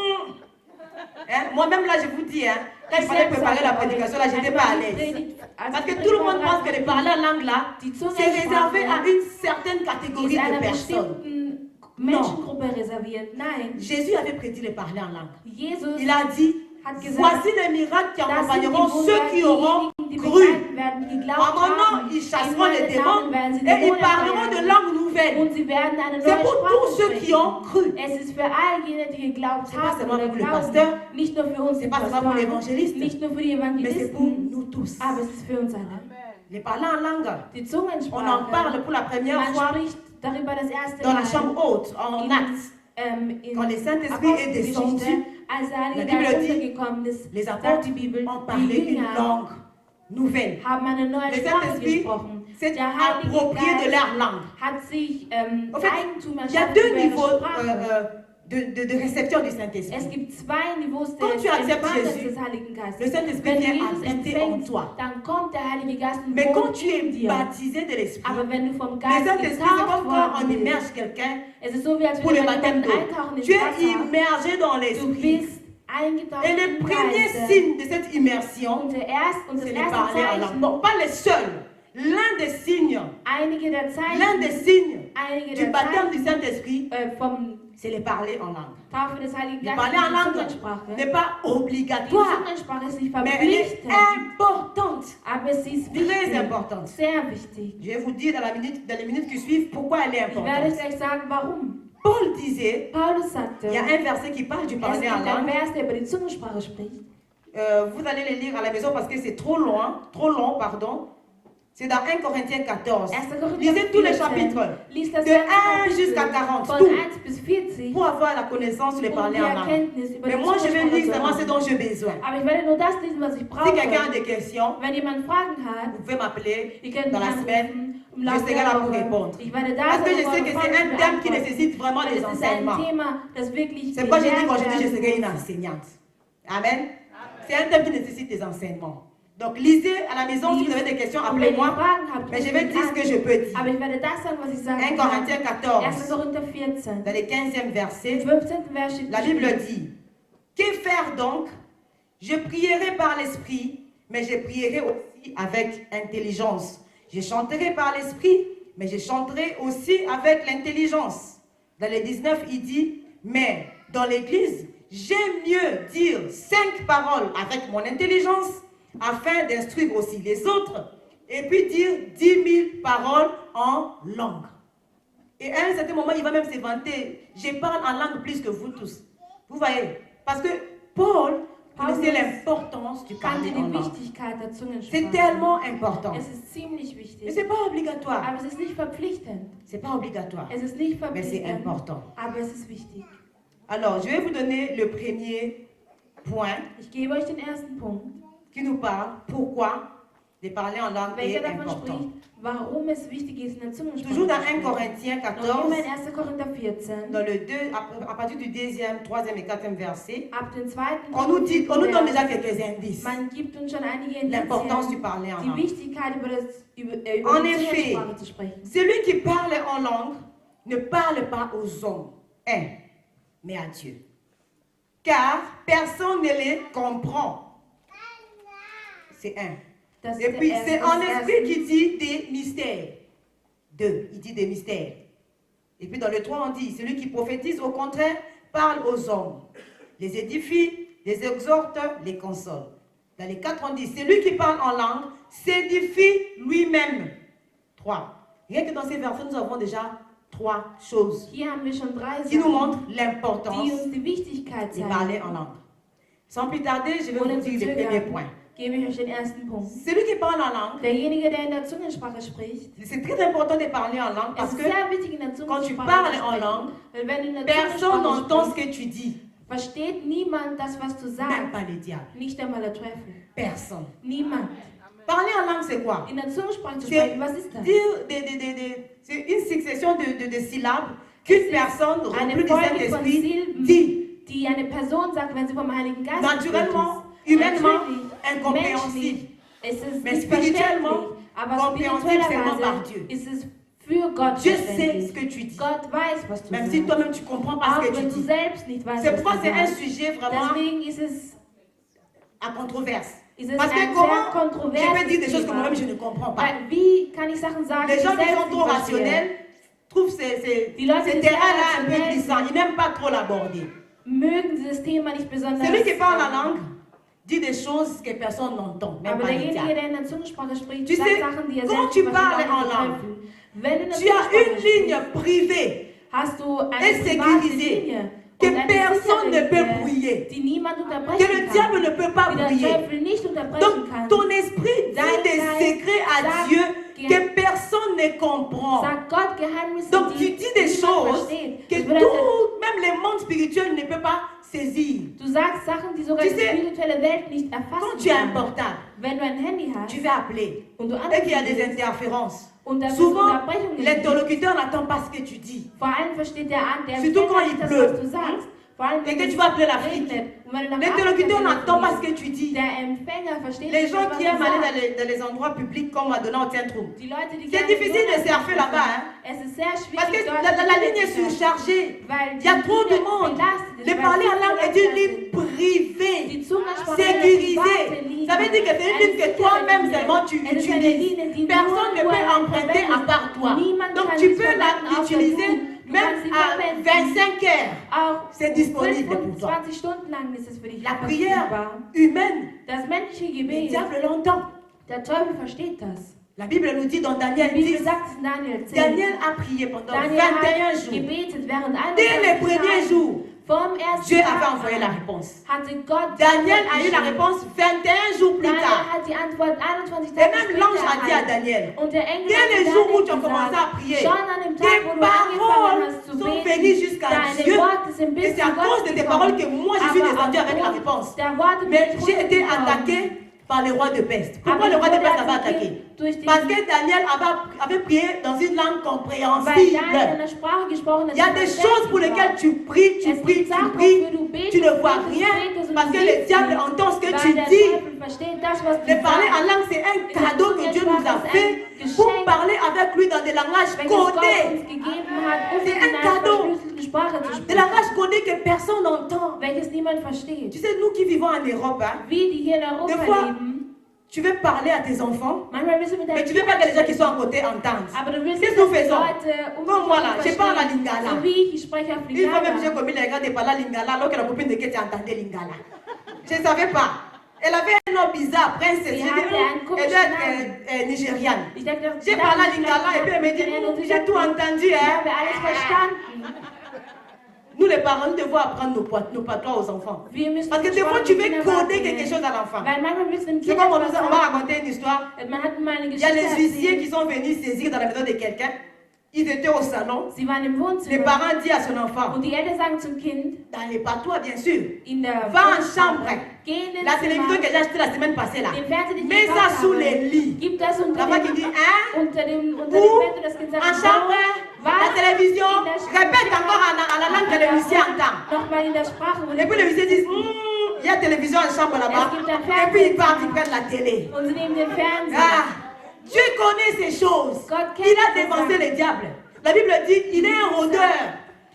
Hein? Moi-même là, je vous dis, hein, quand il fallait préparer la prédication, là, je n'étais pas à l'aise. Parce que tout le monde pense que de parler en langue là, c'est réservé à une certaine catégorie ist de einer personnes. bestimmten Menschengruppe reserviert. Nein, Jésus avait prédit le parler en langue. Jesus Il a dit, hat gesagt, voici les miracles qui das sind die accompagneront Wunder, ceux qui auront diejenigen, die cru. begleiten werden, die En geglaubt mon nom, haben. ils In chasseront les meinem démons Namen werden sie et ils Dämonen parleront de verjagen. langues nouvelles. Und sie werden eine C'est neue pour tous Sprache ceux qui ont sprechen. cru. Es ist für all jene, die geglaubt C'est pas haben seulement oder pour le glauben. pasteur, Nicht nur für uns, c'est die pas seulement pour Pastoren, l'évangéliste, nicht nur für die mais c'est pour Evangelisten, nous tous. aber es ist für uns alle. Les parler en langue, Die on en Zungensprache, parle pour la première man fois spricht darüber das erste dans la Mal chambre haute, en in, Actes. in Quand le Saint-Esprit est descendu, Apostelgeschichte, als der Heilige la Bible Geist dit, runtergekommen ist, les sagt apôtres die Bibel, ont die parlé une Jünger langue nouvelle. haben eine neue Le Sprache Saint-Esprit gesprochen. s'est Der Heilige approprié de Geist leur langue. hat sich En fait, Eigentum il y a erschaffen deux über ihre niveaux Sprache. de réception du Saint-Esprit. Es gibt zwei Niveaus Quand des tu acceptes Empfangens Jésus, des Heiligen Geistes. le Saint-Esprit Wenn du vient Jesus habiter en empfängst, toi. dann kommt der Heilige Geist und Mais quand wohnt tu es in dir. baptisé de l'Esprit, Aber wenn du vom le Geist Saint-Esprit, c'est getauft comme quand on worden bist, immerge quelqu'un es ist so, wie als pour le würde man baptême jemanden d'eau. eintauchen ins Tu es Wasser. immergé dans Du l'Esprit. bist eingetaucht Et le im premier Geiste. signe de cette immersion, Und das c'est de erste parler en langue. Zeichen, Non, pas le seul. L'un des signes, einige der l'un des Zeichen, signes einige du der baptême du Zeichen Saint-Esprit, vom c'est le parler en langue. Taufe des Heiligen Le Geistes, parler en die langue Zungensprache. n'est pas Die obligatoire, Zungensprache ist nicht mais elle est verpflichtend, importante, aber sie ist très wichtig, importante. sehr wichtig. Je vais vous dire dans les minutes qui suivent pourquoi elle est Ich werde importante. euch gleich sagen, warum. Paul disait, Paulus sagte, il y a un verset qui parle du es parler gibt en einen langue. Vers, der über die Zungensprache spricht. Vous allez le lire à la maison parce que c'est trop long, pardon. C'est dans 1 Corinthiens 14. 1. Korinther Lisez tous les 14. chapitres. Lies das De ganze 1 Kapitel jusqu'à 40, von tout. 1 bis 40, Pour avoir la connaissance sur le um parler die en langue. Erkenntnis über Mais die moi, je vais Zungensprache lire zu seulement ce haben. dont j'ai besoin. Aber ich werde nur das lesen, was ich Si quelqu'un a brauche. des questions, Wenn jemand Fragen hat, vous pouvez m'appeler ihr könnt dans mich la semaine. anrufen im Je Laufe serai der là pour Woche. répondre. Ich werde da Parce que je sein, sais um que eure c'est Fragen un zu thème qui beantworten. nécessite vraiment Weil des es ist ein enseignements. Thema, das wirklich C'est pourquoi j'ai dit gelehrt qu'aujourd'hui, je werden serai une muss. enseignante. Amen. C'est un thème qui nécessite des enseignements. Donc, lisez à la maison. Si vous avez des questions, Und wenn ihr appelez-moi. Fragen habt, Mais je ruft vais mich dire ce an. que je peux dire. Aber ich werde das sagen, was ich sagen 1 kann. Corinthiens 1. 14, Korinther 14. dans le 15e verset, Im 15. Vers steht la Bible geschrieben, dit, que faire donc? Je prierai par l'esprit, mais je prierai aussi avec intelligence. Je chanterai par l'esprit, mais je chanterai aussi avec l'intelligence. Dans les 19, il dit, mais dans l'église, j'aime mieux dire 5 paroles avec mon intelligence afin d'instruire aussi les autres et puis dire 10 000 paroles en langue. Et à un certain moment, il va même se vanter. Je parle en langue plus que vous tous. Vous voyez? Parce que Paul connaissait l'importance du parler Kannte en die langue. Wichtigkeit der C'est Zungensprache. tellement important. Es ist ziemlich Mais wichtig. ce n'est pas obligatoire. Aber es ist nicht verpflichtend. C'est pas obligatoire. Es ist nicht Mais c'est verpflichtend. important. Aber es ist wichtig. Alors, je vais vous donner le premier point Ich gebe euch den ersten Punkt, qui nous parle pourquoi de parler en langue welcher est davon important. spricht, warum es wichtig ist, in der Zungensprache Toujours dans zu 1 sprechen. Corinthiens Noch 14, immer in 1. Korinther 14, dans le 2, à partir du 2e, 3e et 4e verset, ab dem 2. on nous donne Vers, déjà quelques indices. man gibt uns schon einige L'importance du Indizien, parler en die langue. Wichtigkeit über En die effet, Zungensprache zu sprechen. celui qui parle en langue ne parle pas aux hommes, mais à Dieu. Car personne ne les comprend. C'est un. Das ist Et der puis erste- c'est das en erste. esprit qui dit des mystères. 2, il dit des mystères. Et puis dans le 3, on dit, celui qui prophétise au contraire parle aux hommes, les édifie, les exhorte, les console. Dans les 4, on dit, celui qui parle en langue s'édifie lui-même. 3. Rien que dans ces versets, nous avons déjà 3 choses Hier haben wir schon 3 qui nous Sachen, montrent l'importance die uns die Wichtigkeit de parler zeigen. en langue. Sans plus tarder, je vais Ohne vous zu dire le premier zögern, point. gebe ich euch den ersten Punkt. Celui qui parle en langue, Derjenige, der in der Zungensprache spricht, c'est très important de parler en langue es parce ist que sehr wichtig, in der quand tu Zungensprache parles zu en sprechen. langue, Weil wenn du in der personne Zungensprache n'entend ce sprichst, que tu dis, versteht niemand das, was du même sagst. pas le diable. Nicht einmal der Teufel. Personne. Niemand. Parler en langue, c'est quoi? In der Zungensprache zu C'est sprechen, was ist das? dire c'est une succession de syllabes qu'une personne Eine remplie du Folge von Saint-Esprit Silben, dit. die eine Person sagt, wenn sie vom Heiligen Geist Naturellement, erfüllt ist. humainement, Natürlich, incompréhensible. menschlich, es ist Mais nicht spirituellement, verständlich, aber compréhensible seulement par spirituellerweise Dieu. ist es für Gott Dieu sait ce verständlich. que tu dis. Gott weiß, was du Même si sagst. toi-même tu comprends pas Auch ce que tu wenn du dis. selbst nicht weißt, C'est was pourquoi du c'est un sagst. sujet vraiment Deswegen ist es à controverse. ist es Parce que ein comment sehr je kontroverses peux dire des choses que Thema. moi-même je ne comprends pas. Weil, wie kann ich Sachen sagen, Les die gens ich qui selbst sont trop nicht verstehe? rationnels trouvent ces Die Leute, die terrains-là sehr un peu rationnell glissants. Ils n'aiment pas trop l'aborder. Mögen dieses Thema nicht besonders. Celui qui parle la langue dit des choses que personne n'entend, même Aber pas les derjenige, diables. der in der Zungensprache spricht, Tu sagt sais, Sachen, die er quand selbst tu nicht parles versteht, en auch nicht der langue, Teufel. Wenn du in der Tu as Zungensprache une ligne sprichst, privée hast du eine et private sécurisée Linie que und eine personne ne sichere peut Linie, brouiller, die niemand que unterbrechen le kann, diable ne peut pas die der brouiller. Teufel nicht unterbrechen Donc, kann. ton esprit dit Dein des Geist secrets à sagt Dieu Ge- que personne ne comprend. Sagt Gott Geheimnisse, Donc, tu die dis des niemand choses versteht. que Das bedeutet, tout, même le monde spirituel ne peut pas saisir. du sagst Sachen, die sogar Tu die sais, spirituelle Welt nicht Quand erfassen tu as un kann. portable, Wenn du ein Handy hast tu vas appeler und du et qu'il y a des anrufst interférences. und da bist Souvent, Unterbrechungen gibt, l'interlocuteur n'attend pas ce que tu dis. vor allem versteht der an, der Surtout quand versteht il nicht das, pleut. was du sagst. Vor allem, Et wenn que es tu vas appeler l'Afrique. regnet. Und wenn du nach L'interlocuteur Afrika n'attend pas ce telefonierst, que tu dis. der Empfänger versteht Les nicht, gens was qui du aiment aller sagst. dans les endroits publics comme à Donau-Tientrum. Die Leute, die C'est gerne difficile de Donau surfer là-bas, hein. Es ist sehr schwierig, Parce que dort la ligne est zu surfen, surchargée. weil Il y a die trop de Linie monde. belastet ist, Le weil parler en viele langue est Leute une da ligne sind. privée, Die Zungensprache ist eine sécurisée. private Linie. Ça veut dire que c'est une ligne que toi-même seulement tu Es ist eine Linie, utilises. die Personne ne nur peut du emprunter à part toi. Niemand Donc kann tu dies peux verwenden, außer l'utiliser du. Du même kannst sie à verwenden. 25 heures. Auch C'est disponible pour toi. 25 Stunden lang ist es für dich La verfügbar. prière humaine, Das menschliche le Gebet, diable l'entend. der Teufel versteht das. La Bible nous dit dans Daniel Die Bibel 10, sagt es in Daniel 10. Daniel a prié pendant Daniel 21 hat jours. gebetet während 21 Dès les premiers Tagen. jours, Vom ersten Dieu Tag avait envoyé la an réponse. hatte Gott Daniel a eu la geschrieben. réponse 21 jours plus Daniel tard. hat die Antwort 21 Et Tage même später l'ange a dit à erhalten. Daniel, Und der Engel dès hat les Daniel jours où tu as commencé à gesagt, prier, schon an dem Tag, wo tes du angefangen paroles hast zu sont beten, venues jusqu'à deine Dieu. Worte sind bis Et c'est zu à cause de Gott tes paroles que gekommen. moi je suis Aber descendu avec la aufgrund réponse. der Worte bin Mais ich j'ai été runtergekommen. attaqué par le roi de peste. Pourquoi Aber le roi de ich wurde peste avait attackiert attaqué? durch den, Parce que Daniel avait prié dans une langue weil compréhensible. Daniel in einer Sprache gesprochen hat, Il y a die des verständlich choses pour lesquelles war. tu pries, tu Es pries, gibt tu Sachen, pries, wofür du betest, tu ne vois betest, rien, betest und parce du que le siehst diable nicht. entend ce que Weil tu der dis. Teufel versteht das, was du Le parler sagst. en langue, c'est un cadeau que Dieu nous a fait pour parler avec lui dans des langages Welches Gott codés. uns gegeben hat, um C'est in un einer cadeau. verschlüsselten Sprache zu Des sprechen, langages codés que personne n'entend. welches niemand versteht. Tu sais, nous qui vivons en Europe, hein, Wir, die hier in Europa Des fois, leben, tu veux parler à tes enfants, Manchmal willst du mit mais deinen tu veux pas que les gens Kindern qui sont à côté entendent. aber du willst Qu'est-ce nicht, que nous dass die faisons? Leute um Comme dich moi là, herum je parle à verstehen. Lingala. So wie ich spreche auf Une fois même, j'ai Lingala. commis l'erreur de parler à Lingala alors que la copine de Kéti entendait Lingala. Je ne savais pas. Elle avait un nom bizarre, princesse. Sie J'ai hatte einen dit, komischen elle Namen. doit être nigériane. Ich dachte, J'ai parlé à Lingala et puis elle me dit, j'ai tout entendu. Ich Hein. habe alles verstanden. Nous les parents, nous devons apprendre nos patois aux enfants. Wir müssen Parce que des fois, tu veux coder quelque chose à l'enfant. Weil manchmal willst du dem C'est Kind comme on etwas va sagen. raconter une histoire. Man hat mal eine Il y a Geschichte les huissiers erzählt. qui sont venus saisir dans la maison de quelqu'un. Ils étaient au salon. Sie waren im Les Wohnzimmer. parents disent à son enfant, Und die Eltern sagen zum Kind, dans les patois bien sûr, in der va en Wohnzimmer, chambre. geh in den La télévision Zimmer, que j'ai achetée la semaine passée là, den Fernseher, den ich mets gekauft ça sous habe, les lits. gib das unter La femme qui dem, dit, hein, unter dem où, Bett und das Kind sagt, en chambre, was? la télévision, In der répète encore à la langue que le huissier entend. Nochmal in der Sprache. Et puis le huissier dit, il y a télévision en chambre là-bas. Et puis ils partent, ils prennent la télé. Und sie nehmen den Fernseher. Ah, Dieu connaît ces choses. Gott kennt Il a diese dévancé Sachen. les diables. La Bible dit, il est un rôdeur.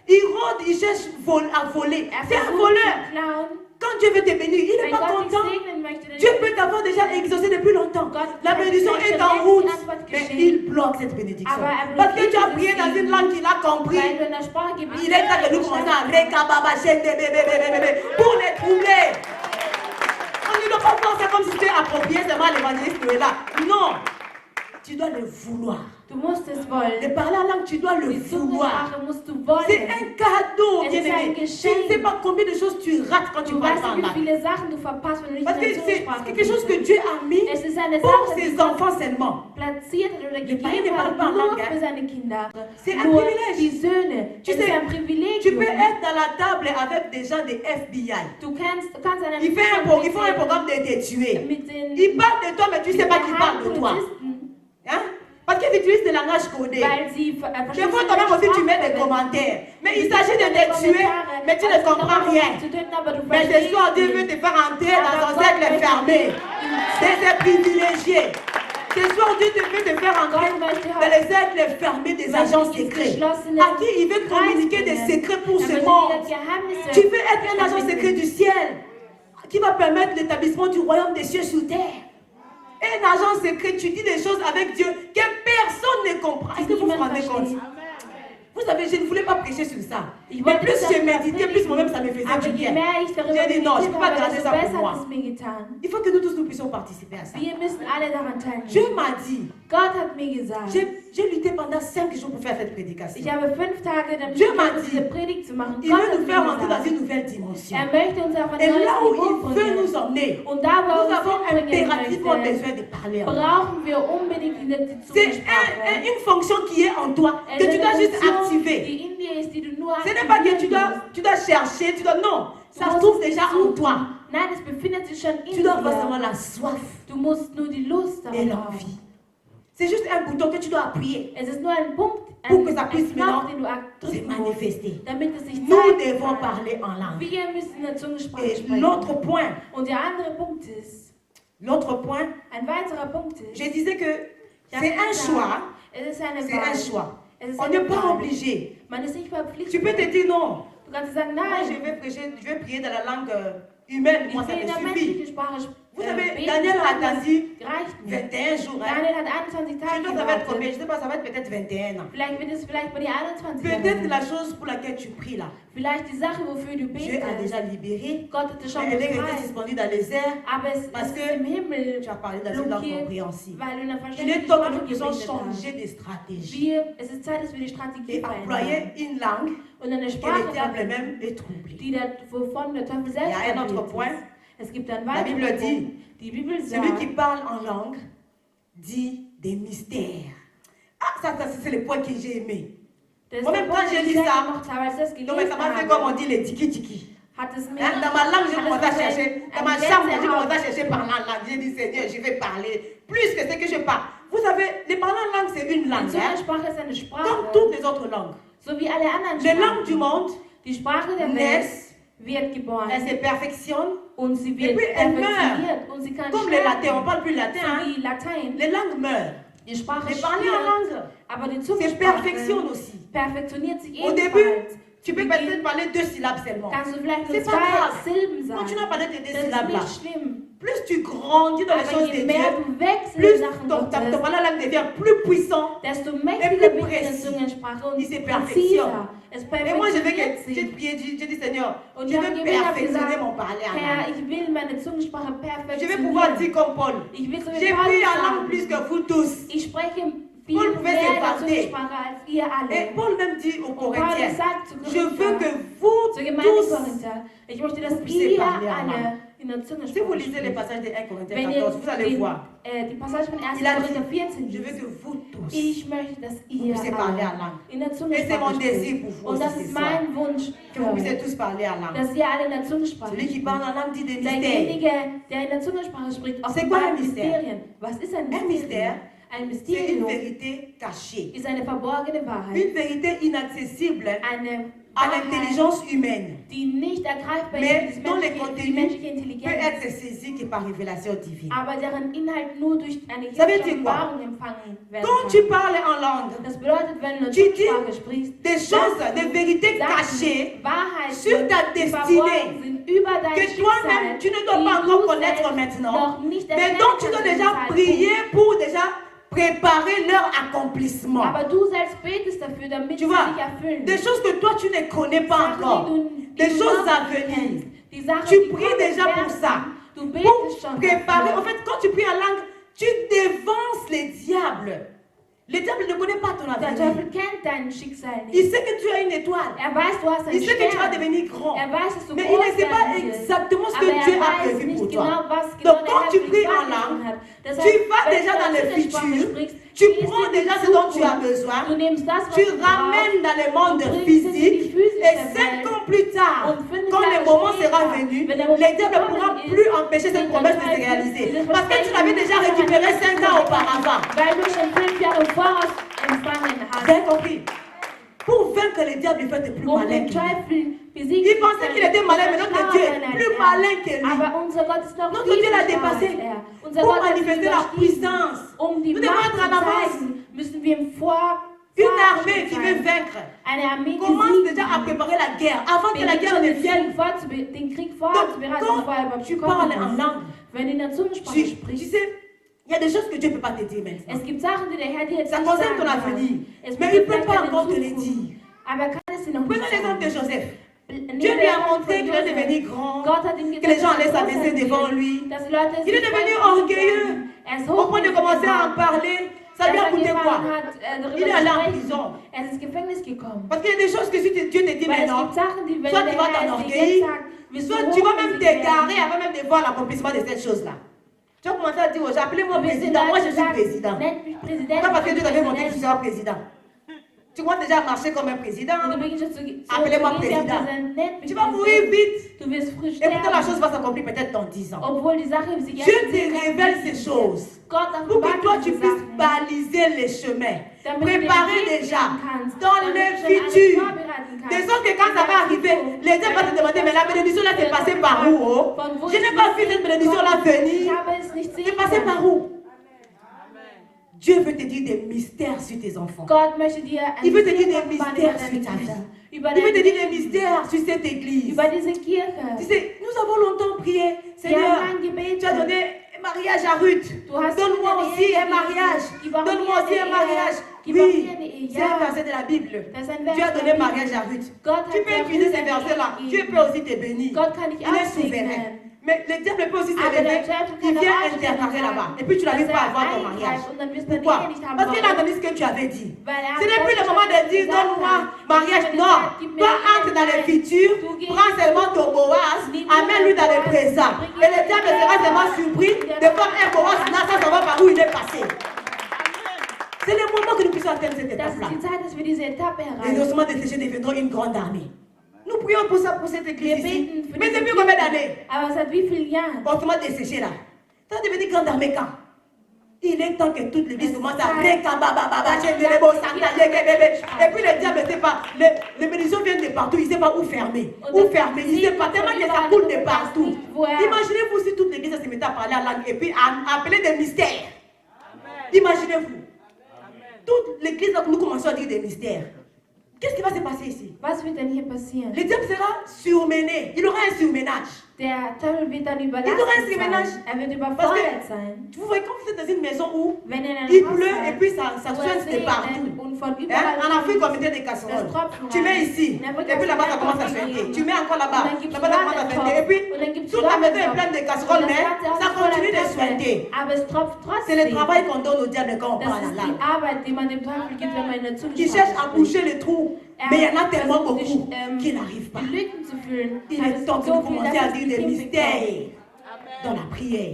Il rôde, il cherche à voler. C'est un versucht voleur. zu klauen. Quand Dieu veut te bénir, il n'est Wenn pas Gott dich content. segnen möchte, dann Dieu peut t'avoir déjà exaucé depuis longtemps. Gott La hat bénédiction vielleicht est schon en längst route. die Antwort Mais geschehen. il bloque cette bénédiction. Aber er Parce que tu as blockiert prié es dans une ihm. langue qu'il a compris. Weil du in der Sprache gebetet Il est temps que nous commençons à pour les troubler. On ne doit pas voir ça comme si c'était approprié seulement à l'évangéliste qui est là. Non. Tu dois le vouloir. Du musst es De wollen. parler en langue, tu dois le Die vouloir. Zungensprache musst du C'est wollen. un cadeau, Es bien ist ein aimé. Je Geschenk. ne sais pas combien de choses tu rates quand tu Du parles weißt en nicht, wie langue. viele Sachen du verpasst, wenn du nicht Parce in que der c'est Zungensprache quelque chose que bist. Dieu a mis Es ist eine pour Sache, die ses Gott enfants seulement. platziert hat oder Les parents ne gegeben parlent pas hat, en nur langue, hein. für seine Kinder. C'est un Nur privilège. die Söhne. Tu Es sais, ist ein Tu Privilegium. peux être dans la table avec des gens des FBI. Du kannst an einem Ils font un programme de te tuer. mit den Ils parlent de toi, mais tu ne sais pas qu'ils parlent de toi. Geheimpolizisten, Hein? Parce qu'ils utilisent des langages codés. weil sie Des fois, toi-même aussi, tu mets des commentaires. Mais il s'agit de te tuer, mais tu ne comprends rien. Mais ce soir, Dieu veut te faire entrer dans un cercle fermé. C'est privilégié. Ce soir, Dieu te veut te faire entrer dans les cercles fermés des agents secrets. À qui il veut communiquer des secrets pour ce monde. Tu veux être un agent secret du ciel qui va permettre l'établissement du royaume des cieux sur terre. Un agent secret, tu dis des choses avec Dieu que personne ne comprend. Est-ce que vous vous rendez compte? Vous savez, je ne voulais pas prêcher sur ça. Mais plus je méditais, plus moi-même ça me faisait Aber du je bien. mehr ich darüber J'ai dit non, je ne meditiert peux pas habe, garder desto ça pour besser moi. hat es mir getan. Il faut que nous tous nous puissions participer à ça. Wir müssen alle daran teilnehmen. Dieu m'a dit, Gott hat mir gesagt, j'ai lutté pendant 5 jours pour faire cette prédication. ich habe 5 Tage damit Dieu m'a versucht, dit, diese Predigt zu machen. Il Gott veut hat nous mir faire entrer dans gesagt, une nouvelle dimension. möchte uns auf ein Et neues là où Niveau il veut bringen. nous emmener, Und da, wo nous er avons uns hinbringen impérativement möchte, besoin de parler en langue. brauchen wir unbedingt die C'est Zungensprache. une fonction qui est en toi, que tu dois juste activer. Die in dir ist, die du nur Ce n'est pas que tu dois chercher, tu dois, non, ça se trouve déjà en toi. Nein, es befindet sich schon in Tu dois avoir seulement dir. la soif Du musst nur die Lust et darauf l'envie. haben. C'est juste un bouton que tu dois appuyer Es ist nur ein Punkt, pour que ça puisse Knopf, maintenant den du se drücken musst, manifester. damit es sich Nous zeigen devons kann. parler en langue. Wir müssen in der Zungensprache Et sprechen. l'autre point, Und der andere Punkt ist, ein weiterer Punkt ist, je disais que ich c'est habe un gesagt, choix. es ist eine C'est un Wahl. choix. Es ist On eine n'est pas Wahl. obligé. Man ist nicht Tu verpflichtet. peux te dire non. Du kannst sagen, Moi, nein, je vais prêcher, je vais prier dans la langue humaine. ich Moi, ça will in der me suffit. menschlichen Sprache Vous savez, beten, Daniel a das attendu reicht mir. 21 jours. Hein? Daniel hat 21 Je Tage sais pas, ça va être combien? gewartet. Je sais pas, ça va être peut-être 21 ans. Vielleicht wird es vielleicht bei dir 21 Peut-être werden. la chose pour laquelle tu pries là. Vielleicht die Sache, wofür du Dieu a betest. déjà libéré. Gott hat es schon Elle est restée befreit. suspendue dans les airs. Aber es Parce ist que im Himmel tu as parlé dans une langue blockiert, compréhensible. weil du in einer Il est verständlichen temps que Sprache nous puissions gebetet hast. changer des stratégies Es ist Zeit, dass wir die Strategie et verändern. employer une langue Und eine que Sprache le diable verwenden, même est troublé. wovon der Teufel Il selbst y a un autre verwirrt point. ist. Es gibt einen La Bible weiteren dit, Punkt. Die Bibel celui sagt, qui parle en langue dit des mystères. Ah, ça c'est le point que j'ai aimé. das ist Moi-même, der quand Punkt, j'ai den lu ich sehr ça, gemacht habe, als ich das non, mais ça m'a fait gelesen comme on habe, dit les tiki-tiki. hat es mir Hein, dans ma langue, j'ai commencé à hat es chercher. Dans ein ma chambre, j'ai Gänsehaut. commencé à chercher par la langue. J'ai dit, Seigneur, je vais parler plus que ce que je parle. Vous savez, les parler en langue, c'est une Die langue. Hein? Zungensprache ist eine Comme Sprache, toutes les autres langues. so wie alle anderen Les langues Sprachen. du monde Die Sprache der Welt naissent, wird geboren elles se perfectionnent. und sie Et wird puis elle perfektioniert und sie kann Comme les latins, on sterben, parle plus latin. so Hein? wie Latein. Les langues meurent. Die Sprache Mais parler en stirbt, langue, aber die c'est Zungensprache perfectionne aussi. perfektioniert sich Au ebenfalls. début, Tu peux peut-être parler 2 syllabes seulement. Kannst du vielleicht nur C'est pas grave. 2 Silben sagen. Continue à parler de 2 Das ist syllabes là. nicht schlimm. Plus tu grandis dans les Aber choses je de mehr Dieu, du wächst in plus den Sachen ton Gottes, parler devient plus puissant. desto Et mächtiger plus wird deine précis. Zungensprache und Il se präziser. perfectionne. Es Et moi, je veux perfektioniert que j'ai sich. prié, j'ai dit Seigneur, Und je ich habe veux gebetet, habe perfectionner gesagt, mon parler en Herr, langue. ich will meine Zungensprache Je vais pouvoir perfektionieren. dire comme Paul. Ich will so wie J'ai Paulus pris en langue sagen. plus que vous tous. Ich spreche viel Paul pouvait mehr se in der vanter. Zungensprache als ihr Et alle. Paul même dit aux Und Paulus Corinthiens, sagt zu je veux que Korinther, vous zur Gemeinde tous, Korinther, ich möchte, dass puissiez ihr parler en alle langue. in der Si vous Zungensprache lisez les sprecht. passages de 1 Corinthiens Wenn ihr 14, vous allez voir. die Passage von 1. Il a Korinther dit, 14 je veux liest, que vous tous, ich möchte, dass vous ihr puissiez parler en alle langue. in der Et c'est mon Zungensprache désir sprecht. pour vous Und das aussi ist ce soir. mein Wunsch Que vous für puissiez euch, tous parler en langue. dass ihr alle in der Zungensprache Celui qui sprecht. parle en langue dit des mystères. Derjenige, der in der Zungensprache spricht, C'est quoi un offenbart mystère? Mysterien. Was ist ein Un Mysterium? mystère, Ein c'est une Mysterium vérité cachée. ist eine verborgene Wahrheit, Une vérité inaccessible eine à Wahrheit, l'intelligence humaine. die nicht ergreifbar Mais ist dont für les die contenus menschliche peut Intelligenz, être saisi que par révélation divine. aber deren Inhalt nur durch eine Ça veut himmlische dire quoi? Offenbarung empfangen werden Quand kann. tu parles en langue, Das bedeutet, wenn du tu dis Zungensprache sprichst, des choses, des vérités cachées Wahrheiten, sur ta die destinée, verborgen sind über dein que toi-même, Schicksal, tu ne dois die pas encore du connaître selbst maintenant, noch nicht mais erkennen donc tu dois kannst zu déjà diesem prier Zeitpunkt. pour déjà préparer leur accomplissement. Aber du selbst betest dafür, damit Tu sie vois, sich erfüllen. des choses que toi tu ne connais pas Sachen, encore, die des du choses noch à nicht venir. kennst. Die Sachen, Tu die pries kommen déjà pour werden. ça. Du Pour betest schon préparer, dafür. en fait, quand tu pries en langue, tu dévances les diables. Le diable ne connaît pas ton Der avenir. Teufel kennt dein Schicksal Il nicht. sait que tu as une étoile. Er weiß, du hast einen Il sait que tu vas Stern. devenir grand. Er weiß, dass du Mais il groß ne sait pas werden wirst. exactement ce Aber que er Dieu a weiß prévu nicht pour genau, toi. was Donc genau quand der tu Herr für pries dich en vorgesehen langue, hat. Das tu heißt, vas wenn déjà du dans le Zungensprache futur, sprichst, tu gehst prends in die déjà ce dont tu as Zukunft. besoin, Du nimmst das, was tu du brauchst. ramènes dans le monde Du bringst es in die physique physische et Welt. 5 ans plus tard, Und 5 quand le Jahre moment später, sera venu, wenn der Moment les diables ne gekommen pourront ist, plus empêcher cette wird promesse de der se Teufel réaliser. dieses Parce que tu Versprechen l'avais déjà nicht récupéré erreichen 5 ans können, auparavant. weil du schon 5 Jahre voraus empfangen hast. Vous avez compris? Pour vaincre les diables, il faut être plus Um malin den que lui. Teufel besiegen Il zu pensait können, qu'il était malin, mais muss er notre schlauer Dieu sein est als plus er. malin que lui. Aber unser Gott ist noch Notre viel Dieu l'a schlauer dépassé. als er. Unser Pour Gott hat ihn manifester la überstiegen. puissance, Um die nous devons Macht être zu en avance. zeigen, müssen wir im Vor Une Vorschritt armée qui veut sein. vaincre Eine Armee, die commence siegt. déjà à préparer la guerre avant que la Beginnt guerre schon ne den vienne. Krieg vorzubereiten, Donc, bevor er überhaupt tu gekommen parles en ist. langue. Wenn du in der Zungensprache Tu sprichst, sais, il y a des choses que Dieu ne peut pas te dire maintenant. es gibt Sachen, die der Herr dir jetzt Ça nicht concerne sagen ton kann. avenir. Es Mais il ne betrifft peut pas deine encore te le Zukunft. dire. Aber er kann es dir noch Prenons nicht l'exemple de sagen. Joseph. Nehmen Dieu wir lui a das montré von qu'il allait Josef. devenir grand, Gott hat ihm que les gens gesagt, allaient dass er s'abaisser groß devant wird, lui. dass die Leute Il est sich devenu vor ihm orgueilleux. werden. Er ist Au point de commencer à en hochmütig parler, ça lui a coûté quoi? darüber Il est allé en zu sprechen. prison. Er ist ins Gefängnis gekommen. Parce qu'il y a des choses que si Dieu te dit Weil es maintenant, gibt Sachen, die, wenn soit der tu vas Herr es dir t'enorgueillir, jetzt sagt, wirst du soit tu vas même hochmütig werden. t'égarer avant même de voir l'accomplissement de cette chose-là. Tu vas commencer à dire aux gens, appelez-moi Du wirst den président, moi je Leuten suis sagen, président. nennt mich Präsident. Pas parce que ich Dieu bin t'avait montré que tu Präsident. seras président. Tu commences déjà à marcher comme un président. Und du beginnst schon Appelez-moi zu Präsident. gehen, Präsident, nennt mich Tu vas mourir Präsident. vite. Du wirst früh Et pourtant la chose sterben, va s'accomplir peut-être dans 10 ans. obwohl die Sache sich Dieu erst te in 10 révèle Jahren ces choses Gott pour que offenbart toi diese tu puisses Sachen, baliser les chemins, damit du préparer den Weg déjà gehen kannst, dans damit le du schon alles futur. vorbereiten De kannst. sorte que quand ça va arriver, les gens vont te demander, mais la bénédiction là c'est passé par où? Oh? Von wo Je ist n'ai pas vu die cette bénédiction là Ich venir. habe es nicht C'est sehen passé können. par où? Dieu veut te dire des mystères sur tes enfants. Gott möchte dir Il veut te dire Mysterium des offenbaren mystères über sur deine ta vie. Kinder, über Il veut te dein dire des Leben, mystères sur cette église. über diese Tu Kirche. sais, nous avons longtemps prié. Wir haben Seigneur, lang tu gebetet. as donné un mariage à Ruth. Du hast Donne-moi mir eine aussi Ehe un mariage. gegeben. Gib auch Donne-moi mir aussi eine un Ehe. mariage. Gib auch Oui, mir eine Ehe. c'est un Ja. verset de la Bible. Das ist ein Dieu a Vers donné der mariage Bibel. à Ruth. Gott Tu hat peux der utiliser Ruth ces versets-là. eine Dieu Ehe peut aussi te bénir. Gott kann dich Il est auch souverain. segnen. Mais le diable peut aussi se Aber lever. der Teufel Il kann vient auch aufstehen interférer und là-bas. sagen, Et puis tu n'arrives dass pas à er avoir ton mariage. eingreift und dann wirst du deine Pourquoi? Ehe nicht haben Parce qu'il a wollen. entendu ce que tu avais dit. Weil er Ce n'est plus le moment de dire donne-moi mariage. Non. Toi, entre dans le futur, prends seulement ton Boaz, amène-lui dans le présent. Et le diable sera seulement surpris de voir un Boaz là sans savoir par où il est passé. C'est le moment que nous puissions atteindre cette Das étape-là. ist die Zeit, dass wir diese Etappe Et erreichen. non seulement de sécher deviendront une grande armée. Nous prions pour ça, pour cette Wir église ici. beten für Mais diese depuis combien d'années? Aber seit wie vielen Jahren? Autrement de sécher là. Ça va devenir grande armée quand? Il est temps que toute l'église commence à et puis le diable ne sait pas. Les bénédictions viennent de partout. Il ne sait pas où fermer. Où fermer. Il ne sait pas. Tellement que ça coule de partout. Imaginez-vous si toute l'église se mettait à parler en langue et puis à appeler des mystères. Imaginez-vous. Toute l'église, nous commençons à dire des mystères. Qu'est-ce qui va se passer ici? Was wird denn hier passieren? Le diable sera surmené. Il aura un surménage. Der Teufel wird dann Il aura un überlastet surménage. sein. Er wird Parce überfordert que sein. vous voyez, quand vous êtes dans une maison où Wenn ihr in il einem Haus pleut et seid, puis ça wo soigne de es partout. regnet und von Hein? überall En Afrique, on kommt, mettait des casseroles. das tropft Tu mets rein. ici. Und dann wird Et puis là-bas, ça commence à das chauffer. Wasser Tu mets encore Und là-bas. dann gibt's Là-bas, ça commence à Wasser chauffer. Et puis, und dann gibt's toute la maison est Wasser. pleine de Und casseroles, das mais ganze Haus ça voller continue de Töpfe, suinter. aber es tropft C'est le trotzdem. travail qu'on donne au diable quand on Das parle ist la die langue. Arbeit, die man dem Teufel gibt, wenn man in der Zunge Il cherche à spricht. boucher le trou. Mais il y en a tellement beaucoup qui n'arrivent pas. Die Lücken zu füllen. Il Aber est es temps gibt que so nous viel, commencions à dass es dire nicht des hinbekommt. mystères dans la prière.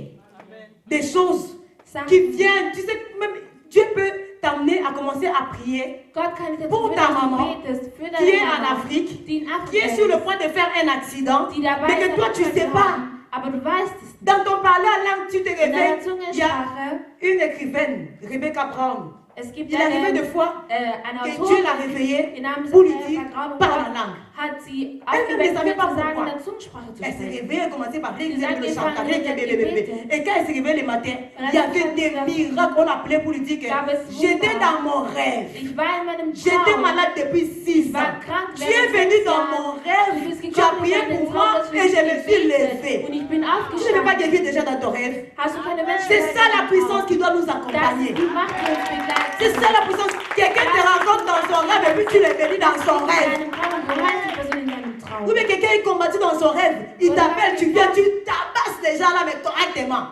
Des choses Sachen, qui viennent. Tu sais, même Dieu peut t'amener à commencer à prier Gott kann dich dazu pour führen, ta dass du maman betest für qui deine est en Mama, Afrique, die in qui Afrika est sur le ist, point de faire un accident, die dabei mais que ist, toi einen tu ne Unfall sais zu pas. haben. Aber du weißt es nicht. Dans ton parler en langue, tu te In deiner réveilles. Il y a Zungensprache, une écrivaine, Rebecca Brown. es gibt Il est arrivé eine, deux fois eine que Dieu Autorin, l'a réveillée ihr Name ist pour lui dire Rebecca Brown, und parle en Gott langue. hat sie Elle ne aufgeweckt, savait mir pas zu sagen, pourquoi. in der Zungensprache zu Elle s'est sprechen. réveillée, elle a commencé par prier, Ils elle le ont chantait, angefangen, que mit bébé. Gebeten. Et quand elle s'est réveillée le matin, Und il y dann avait hat sie des gesagt, miracles. On l'appelait pour lui dire gab que es j'étais Wunder. dans mon rêve. Ich war in meinem J'étais Traum. malade depuis 6 war ans. krank Tu es während venu 6 dans Jahren. mon Du rêve, bist tu as gekommen prié in deinen pour Traum, moi dass et je me suis gebetet. levé. Und ich bin Tu n'avais pas aufgestanden. guéri déjà dans ton rêve. Hast du keine Menschen C'est ça la puissance qui doit nous Das accompagner. ist die Macht, die uns begleitet. C'est ça la puissance. Quelqu'un te rencontre dans son rêve et puis tu l'es venu dans son In rêve. deinem Traum, du heißt die Person in deinem Traum. Ou bien quelqu'un est combattu dans son rêve. Il t'appelle, tu viens, tu tabasses les gens là, mais correctement.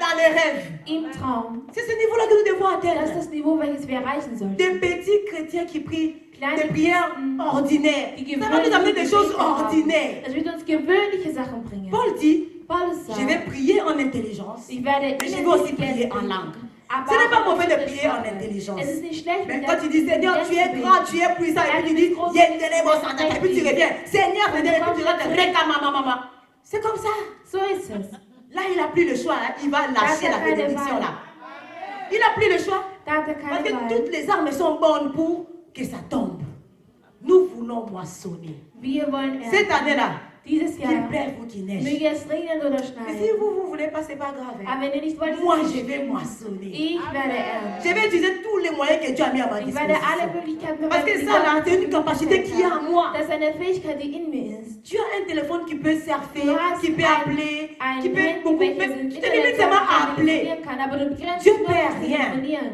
Dans les rêves. Im Traum. C'est ce niveau-là que nous devons Das ist atteindre. das Niveau, welches wir erreichen sollen. Des petits chrétiens qui prient Kleine des prières Christen, ordinaires. die Ça va nous amener des choses gewöhnliche Gebete haben. ordinaires. Das wird uns gewöhnliche Sachen bringen. Paul dit, Paulus je vais sagt, prier en intelligence. ich werde Mais je vais aussi prier en langue. Ce n'est pas mauvais de prier en intelligence. Es ist nicht schlecht, Mais mit quand der tu dis Seigneur, tu es grand, tu es puissant, et puis tu dis et puis tu reviens. Seigneur, Seigneur, et puis tu rentres, maman. C'est comme ça. So ist es. Là, il n'a plus le choix. Hein. Il va lâcher la bénédiction là. Il n'a plus le choix. Da hat er Parce keine que Wahl. toutes les armes sont bonnes pour que ça tombe. Nous voulons moissonner. Wir wollen Cette ernten. année-là, Dieses Jahr qu'il pleuve ou qu'il neige. möge es regnen oder Mais si schneien. vous ne voulez pas, ce n'est pas grave. Hein. Aber wenn ihr nicht wollt, ist Moi, es je nicht vais schlimm. moissonner. Ich werde ernten. Je vais utiliser tous les moyens que Dieu a mis à ma Ich werde alle disposition. Möglichkeiten Parce que ça, là, c'est une capacité qui est en moi. Das ist eine Fähigkeit, die in mir ist. Tu as un téléphone qui peut surfer, Du hast qui peut appeler, ein qui peut Handy, beaucoup. welches Mais im tu te limites Internet seulement à appeler. telefonieren kann, aber du begrenzt Dieu dich nur perd auf rien. telefonieren.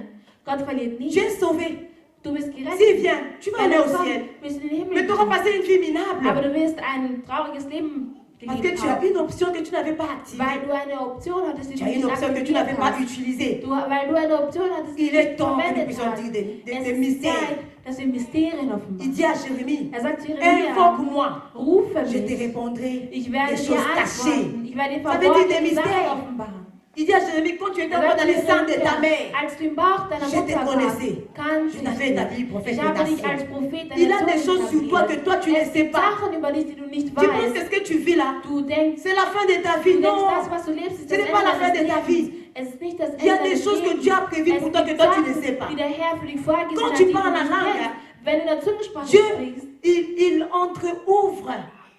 Gott verliert Tu nichts. es sauvé. Du bist gerettet. S'il vient, tu vas Wenn aller er au kommt, ciel. wirst du in den Himmel Mais tu auras gehen. passé une vie Aber minable. du wirst ein trauriges Leben Parce que gelebt tu as haben. une option que tu n'avais pas activée. Weil du eine Option hattest, die Tu du as une nicht option que tu aktiviert n'avais pas hast. utilisée. Weil du eine Option hattest, die Il du est nicht temps que nous verwendet puissions hast. dire des Es ist mystères. Zeit, dass wir Mysterien Il offenbaren. dit à Jérémie, Er sagt zu Jeremia, invoque-moi, rufe je te mich. répondrai Ich des werde dir choses cachées. antworten. Ich werde dir Ça veut dire des verborgene Sachen mystères. offenbaren. Il dit à Jérémie, quand tu étais Er encore sagt dans zu les seins de Jeremia, ta mère, als du im Bauch deiner Je te Mutter connaissais. warst, kannte Je ich t'avais établi dich. prophète Ich des habe dich nations. als Prophet Il deiner a des Nation choses sur toi que etabliert. toi tu ne Es sais gibt pas. Sachen über dich, die du nicht Tu penses que weißt. ce que tu vis là, Du denkst, c'est la fin de ta vie. du denkst, Non, das, was du lebst, ist ce das n'est pas la Ende fin de deines ta Lebens. vie. Es ist nicht das Il y a Ende des deines choses que Lebens. Dieu a prévues Es pour toi que gibt toi tu ne Sachen, sais pas. die der Herr für dich vorgesehen Quand hat, tu die du parles en nicht langue, kennst. Wenn du in der Zungensprache Dieu, sprichst, il entre-ouvre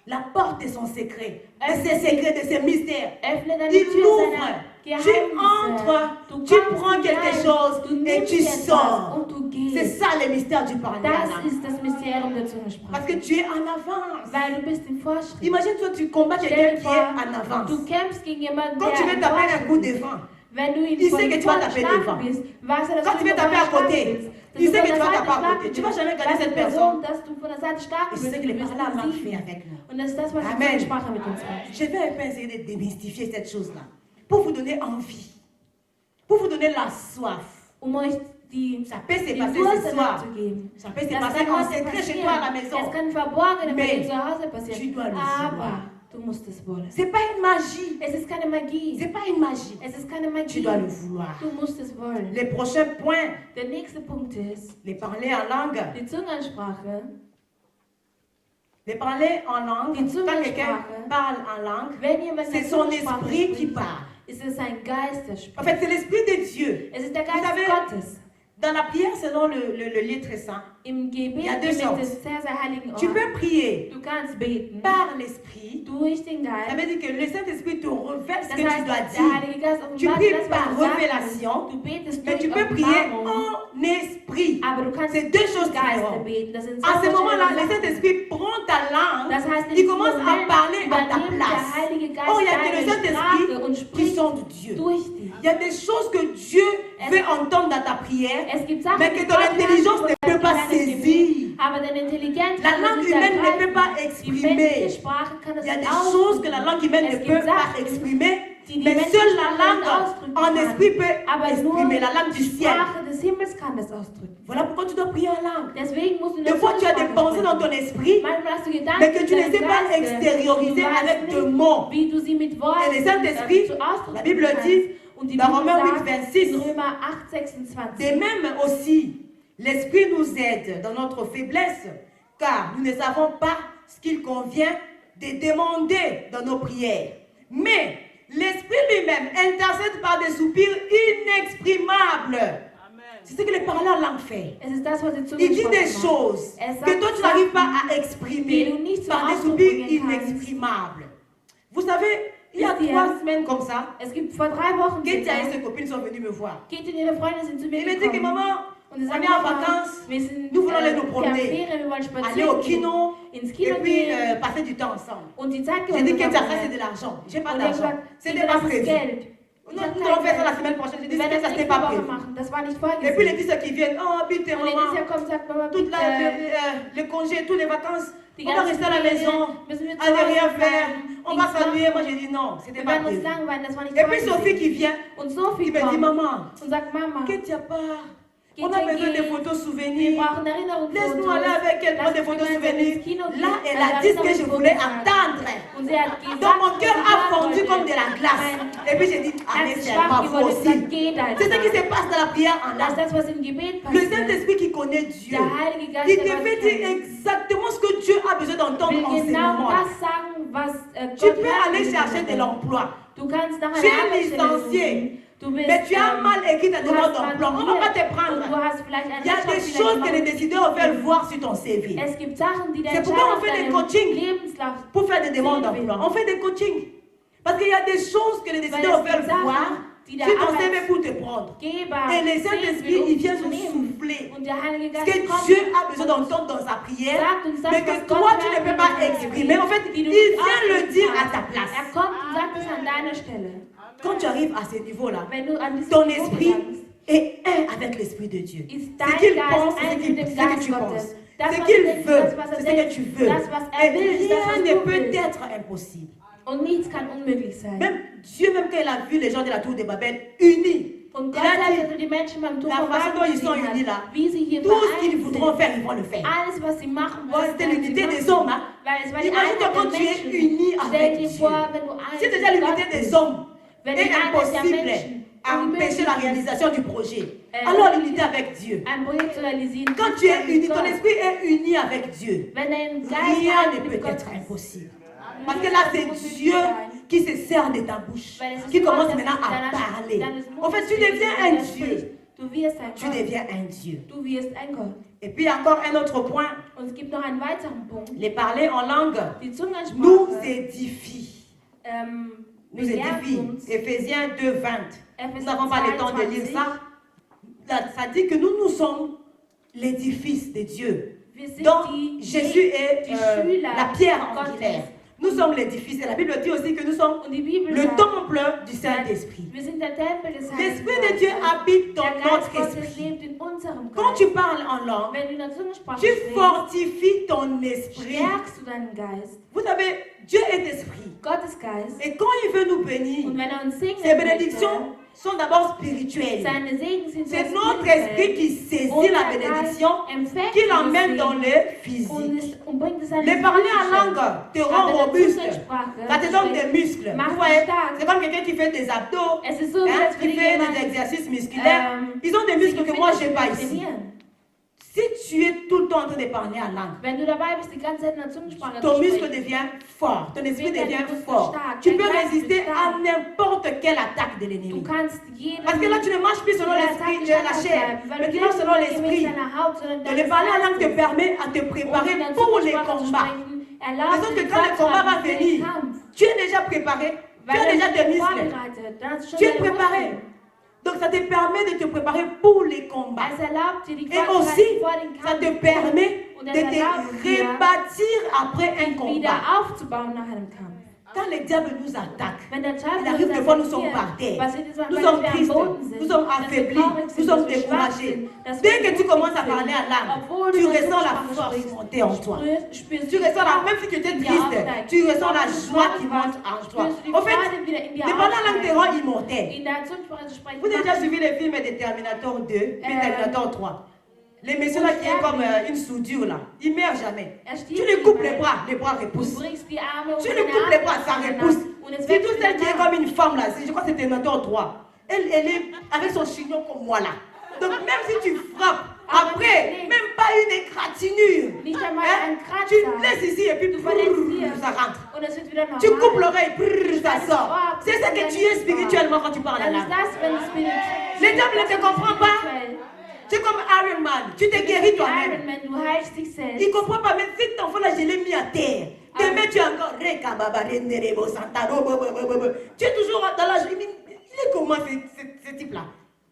la porte de son secret, de ses secrets, de ses mystères. öffne deine Il Tür ouvre. seiner Tu Geheimnisse. entres, Du tu kommst prends quelque hinein, chose du et nimmst tu etwas sors. und du C'est gehst. ça le mystère du parler en Das langue. ist das Mysterium der Parce Zungensprache. que tu es en avance. Weil du bist im Fortschritt. Imagine-toi, tu combats Stell quelqu'un dir qui est vor, en avance. du kämpfst gegen jemanden, Quand tu der veux im taper un coup Fortschritt de ist. vent, Wenn du ihn Il von sait que tu vas vorne taper schlagen devant. willst, weiß er, dass Quand du tu ihn veux von taper à vorne schlagen côté, willst. Dass il du sait von que tu der vas Seite taper à schlagen côté. Tu vas willst. jamais gagner Weiß cette die Person, personne. dass du von der Seite schlagen Et willst. c'est ce que Du les wirst paroles ihn fait besiegen. avec nous. Und das ist das, was die Amen. Zungensprache mit uns macht. Je vais un peu essayer de démystifier cette chose-là. Pour vous donner envie. Pour vous donner la soif. Euch die Ça peut se die passer Durst ce soir. zu geben. Ça peut se Das passer kann en heute secret chez passieren. toi à la maison. Es kann verborgen bei Mais dir zu Hause tu passieren. dois le vouloir. Aber du musst es wollen. C'est pas une magie. Es ist keine Magie. C'est pas une magie. Es ist keine Tu Magie. dois le vouloir. Du musst es wollen. Les prochains points, Der nächste Punkt ist les parler en langue. die Zungensprache. Les parler en langue. Die Quand quelqu'un Zungensprache. parle en langue, Wenn jemand c'est eine son Zungensprache esprit qui spricht, parle. ist es sein Geist, der En spricht. fait, c'est l'esprit de Dieu. Es ist der Vous Geist savez, Gottes. dans la prière, selon le livre très saint, Im Gebet Il y a deux mit sortes. des sehr, sehr heiligen tu Ort. peux prier Du kannst beten par l'esprit. durch den Ça Geist. veut dire que le Saint-Esprit te révèle ce Das que tu heißt, dois der dire. Heilige Geist Tu offenbart pries dir das, par was du sagen révélation, musst. Du betest Mais durch tu peux prier Offenbarung. en esprit. Aber du kannst C'est deux choses Geiste différentes. beten. Das sind À ce zwei moment-là, le verschiedene Sachen. Saint-Esprit prend ta langue, Das heißt, in il diesem commence à Moment parler à ta übernimmt place. der Heilige Geist Oh, il y a que le deine Sprache und Saint-Esprit qui spricht sont de Dieu. durch dich. Il y a des choses que Dieu veut entendre dans ta prière, Es gibt Sachen, mais die que ton Gott intelligence hört ne peut in pas deinem saisir. Gebet, aber deine Intelligenz La kann es langue nicht humaine ne peut ergreifen. pas Die exprimer. menschliche Sprache kann es Il y a nicht des choses que la ausdrücken. langue humaine ne Es peut gibt pas Sachen, exprimer, die mais menschliche seule la Sprache nicht langue ausdrücken en kann. esprit peut Aber nur exprimer, la langue du die ciel. Sprache des Himmels kann das ausdrücken. Voilà pourquoi tu dois prier en langue. Deswegen musst du in Des der fois, tu as des Zungensprache pensées dans ton sprechen. esprit, Manchmal hast du Gedanken mais que in tu ne deinem sais pas Geiste, extérioriser du weißt avec nicht, tes mots. wie du sie mit Worten Et le Saint-Esprit, zu la ausdrücken Bible kannst. dit, Und die dans Bibel Romains 8, sagt 26, in Römer 8, 26. de même aussi, l'Esprit nous aide dans notre faiblesse, car nous ne savons pas ce qu'il convient de demander dans nos prières. Mais l'Esprit lui-même intercède par des soupirs inexprimables. C'est ce que le parler en langue fait. Es ist das, was die Il dit Zungensprache des macht. choses Er que toi tu n'arrives pas à die exprimer du nicht zum par des Ausdruck soupirs bringen kannst. inexprimables. Vous savez, il y a Wisst ihr, 3 semaines comme ça, Es gibt vor 3 Wochen Ketia et ses copines sont venues me voir. Kitty und ihre Freunde sind zu mir Il me dit que gekommen. maman, Und sie on sagen, est en Mama, vacances, wir sind nous voulons aller nous wir haben promener, Ferien, wir wollen aller spazieren au gehen, kino, ins et Kino puis gehen passer du temps ensemble. und die Zeit J'ai dit gemeinsam Ketia, ça c'est verbringen. de l'argent. J'ai pas Und er hat d'argent. gesagt, Ce Kitty, n'est pas das ist prévu. Geld. Nous allons faire ça la semaine prochaine. J'ai dit Wir werden ça, das ce n'est nächste pas Woche prévu. machen. Das war nicht Et puis les vorgesehen. fils qui viennent, oh, bitte Und maman, Elisa kommt und sagt, Mama, toutes bitte, les congés, toutes les vacances, die on va ganzen rester à la maison, Ferien müssen wir à zu ne rien Hause faire, bleiben, on va nichts s'ennuyer. machen. Moi j'ai dit non, c'était Wir pas werden uns prévu. langweilen, das war nicht Et puis Sophie vorgesehen. qui vient, Und Sophie qui me dit kommt maman, und sagt, Mama, qu'est-ce qu'il y a pas? geht On a ihr besoin de gehen? photos Wir souvenirs. brauchen Erinnerungsfotos. Laisse-nous aller avec elle prendre des Lass uns photos gemeinsam souvenirs. ins Kino gehen. Là, elle a dit ce que je voulais attendre. Und sie hat gesagt, Donc mon cœur was a sie fondu sagen comme de wollte. la glace. Et puis j'ai dit, ah mais Herz c'est schwach pas geworden vous und gesagt, aussi. geht C'est ce qui se einfach. passe dans la prière en Das ist langue. das, was im Gebet Le passiert. Saint-Esprit qui connaît Dieu, Der Heilige Geist, il der te Gott fait dire kennt, exactement ce que Dieu a besoin d'entendre will en ce genau moment. das sagen, was Tu Gott peux hat aller in chercher de diesem Moment. l'emploi. Du kannst nach Tu einer es Arbeitsstelle licencié. suchen. Du bist, Mais tu as mal écrit ta du demande hast d'emploi. On ne va pas te und du prendre. hast vielleicht einen Il y a des Rechtsschutz, choses que les vielleicht décideurs veulent voir sur ton CV. Es gibt Sachen, die der C'est pourquoi on fait des Entscheider auf coachings deinem Lebenslauf pour faire des demandes sehen will. d'emploi. On fait des coachings. Parce qu'il y a des choses que les Weil décideurs es gibt veulent Sachen, voir die der sur ton CV pour te prendre. Arbeitgeber Et le sehen Saint-Esprit, will, il vient dich nous zu nehmen. souffler. Und der Heilige Ce Geist que kommt Dieu a besoin d'entendre dans sa prière, sagt uns das, mais que was toi, Gott tu ne hört peux in pas deinem exprimer. En fait, die il du vient nicht le dire à ausdrücken ta kannst. place. Er kommt und sagt es an deiner Stelle. Quand tu arrives à ce niveau-là, Wenn du an diesem ton Niveau esprit gelangst, est un avec l'Esprit de Dieu. ist Ce dein qu'il Geist pense, c'est eins ce mit dem que Geist tu penses. Gottes. Das, Ce was qu'il er denkt, veut, das, was er c'est ce que denkt, tu veux. das, was Et er will, ist das, was rien ne du peut willst. être impossible. Und nichts kann unmöglich sein. Même Dieu, même quand il a vu les gens de la tour de Babel unis, Und il Gott a hat dit, also die Menschen beim Tor la von façon dont Babel ils sont gesehen unis là, hat, wie sie hier tout ce qu'ils vereint voudront sind. faire, ils vont le faire. Alles, was sie machen Voilà, wollen, c'était werden sie l'unité des machen. hommes. Hein. Weil es war die Imagine Einheit quand der tu es Menschen. uni Stell avec dir Dieu. vor, wenn du eins C'est déjà mit Gott l'unité des bist. hommes. Wenn die est Einheit der impossible Menschen à empêcher la unmöglich ist, réalisation du projet. Euh, Alors l'unité avec Dieu. ein Projekt zu realisieren, Quand tu es uni, ton esprit est uni avec Dieu. wenn dein Geist Rien eins ne mit peut Gott être ist. impossible. Parce que là, c'est Dieu qui se sert de ta bouche, Weil es ist qui Gott, commence der maintenant sich à deines parler. Mundes En fait, tu spricht, deviens der un spricht. Dieu. Du wirst ein Tu Gott. deviens un Dieu. Du wirst ein Gott. Et puis encore un autre point, Und es gibt noch einen weiteren Punkt. les parler en langue Die nous Zungensprache édifie. Nous belehrt édifie. uns. Éphésiens 2, 20. Nous Epheser n'avons pas le temps de lire 22. ça. Là, ça dit que nous sommes l'édifice de Dieu. Wir sind Donc, die, Jésus est die Schüler la pierre Gottes. angulaire. Nous sommes l'édifice. Et la Bible dit aussi que nous sommes Und die Bibel le sagt, temple du Saint-Esprit. wir sind der Tempel des Heiligen L'Esprit de Dieu Geistes. habite dans Der Geist notre Gottes esprit. lebt in unserem Quand Geist. tu parles en langue, Wenn du in der Zungensprache tu sprichst, fortifies ton esprit. stärkst du deinen Geist. Vous savez, Dieu est esprit. Gott ist Geist. Et quand il veut nous bénir, Und wenn uns segnen ses möchte, bénédictions sont d'abord spirituelles. seine Segen sind C'est sehr notre spirituell. esprit qui saisit Und la der bénédiction, Geist empfängt qui dieses l'emmène Segen dans le physique. und bringt es an Le parler en langue te rend robuste. Ça te donne des muscles. Vous voyez, c'est comme quelqu'un qui fait des abdos, Es ist so, hein, als qui würde fait jemand des exercices musculaires. ähm, Ils ont des muscles que moi, je n'ai pas ici. trainieren. Si tu es tout le temps en train de parler en langue, Wenn du dabei bist, die ganze Zeit in der Zungensprache ton zu muscle sprechen, devient fort, ton esprit Wird devient dein Muskel fort. stark, Tu dein peux Geist wird résister à stark. n'importe quelle attaque de du l'ennemi. kannst jeden Parce que là, tu ne marches plus selon l'esprit de la chair, mais tu marches selon l'esprit. Donc, le parler en langue te permet à te préparer pour les combats. De sorte que quand le combat va venir, tu es déjà préparé, tu as déjà tes muscles, tu es préparé. Donc ça te permet de te préparer pour les combats. Es erlaubt dir, dich Et aussi, vorzubereiten vor den ça Kampf. te permet Und de es te erlaubt dir, rebâtir après un dich wieder combat. aufzubauen nach einem Kampf. Quand le diable nous attaque, Wenn der Teufel il arrive uns des fois nous sommes attackiert, par terre, passiert es nous manchmal, sommes dass wir am tristes, Boden sind, nous sommes dass wir affaiblis, traurig nous sind, sommes dass wir schwach découragés. sind, dass Dès wir que tu mutig commences à sind. parler à l'âme, Obwohl tu du in der ressens la Zunge force sprichst, monter en toi. spürst Tu die ressens la, Kraft même si tu étais in dir triste, aufsteigen. tu ressens la Wenn du joie qui traurig monte warst, en toi. spürst du die En fait, Freude wieder in dir de parler en langue te rend aufsteigen. immortel. In der Zunge zu sprechen. Vous avez déjà suivi les films de Terminator 2 puis Terminator 3. Les messieurs là qui est comme une soudure là, ils meurent jamais. Tu lui coupes les bras repoussent. Du brichst die Arme Tu und lui deine coupes les Arme bras, ça repousse. und es Si wächst tout wieder celle qui est nach. comme une femme là, je crois que c'est Terminator 3, elle est avec son chignon comme moi là. Donc même si tu frappes, après, même pas une égratignure, Nicht einmal hein, ein tu Kratzer. laisses ici et puis Du verletzt hier ça rentre. und es wird wieder normal. Tu coupes l'oreille, ça sort. C'est ce que tu es spirituellement quand tu parles à Das la ist das, wenn du spirituell. Le diable ne te comprend pas. C'est comme Iron Man, tu te guéris toi-même. Iron Man, du heilst dich selbst. Il ne comprend pas, mais cet enfant-là, je l'ai mis à terre. Demain, tu es encore tu es toujours dans la joie. Il est comment ce type-là?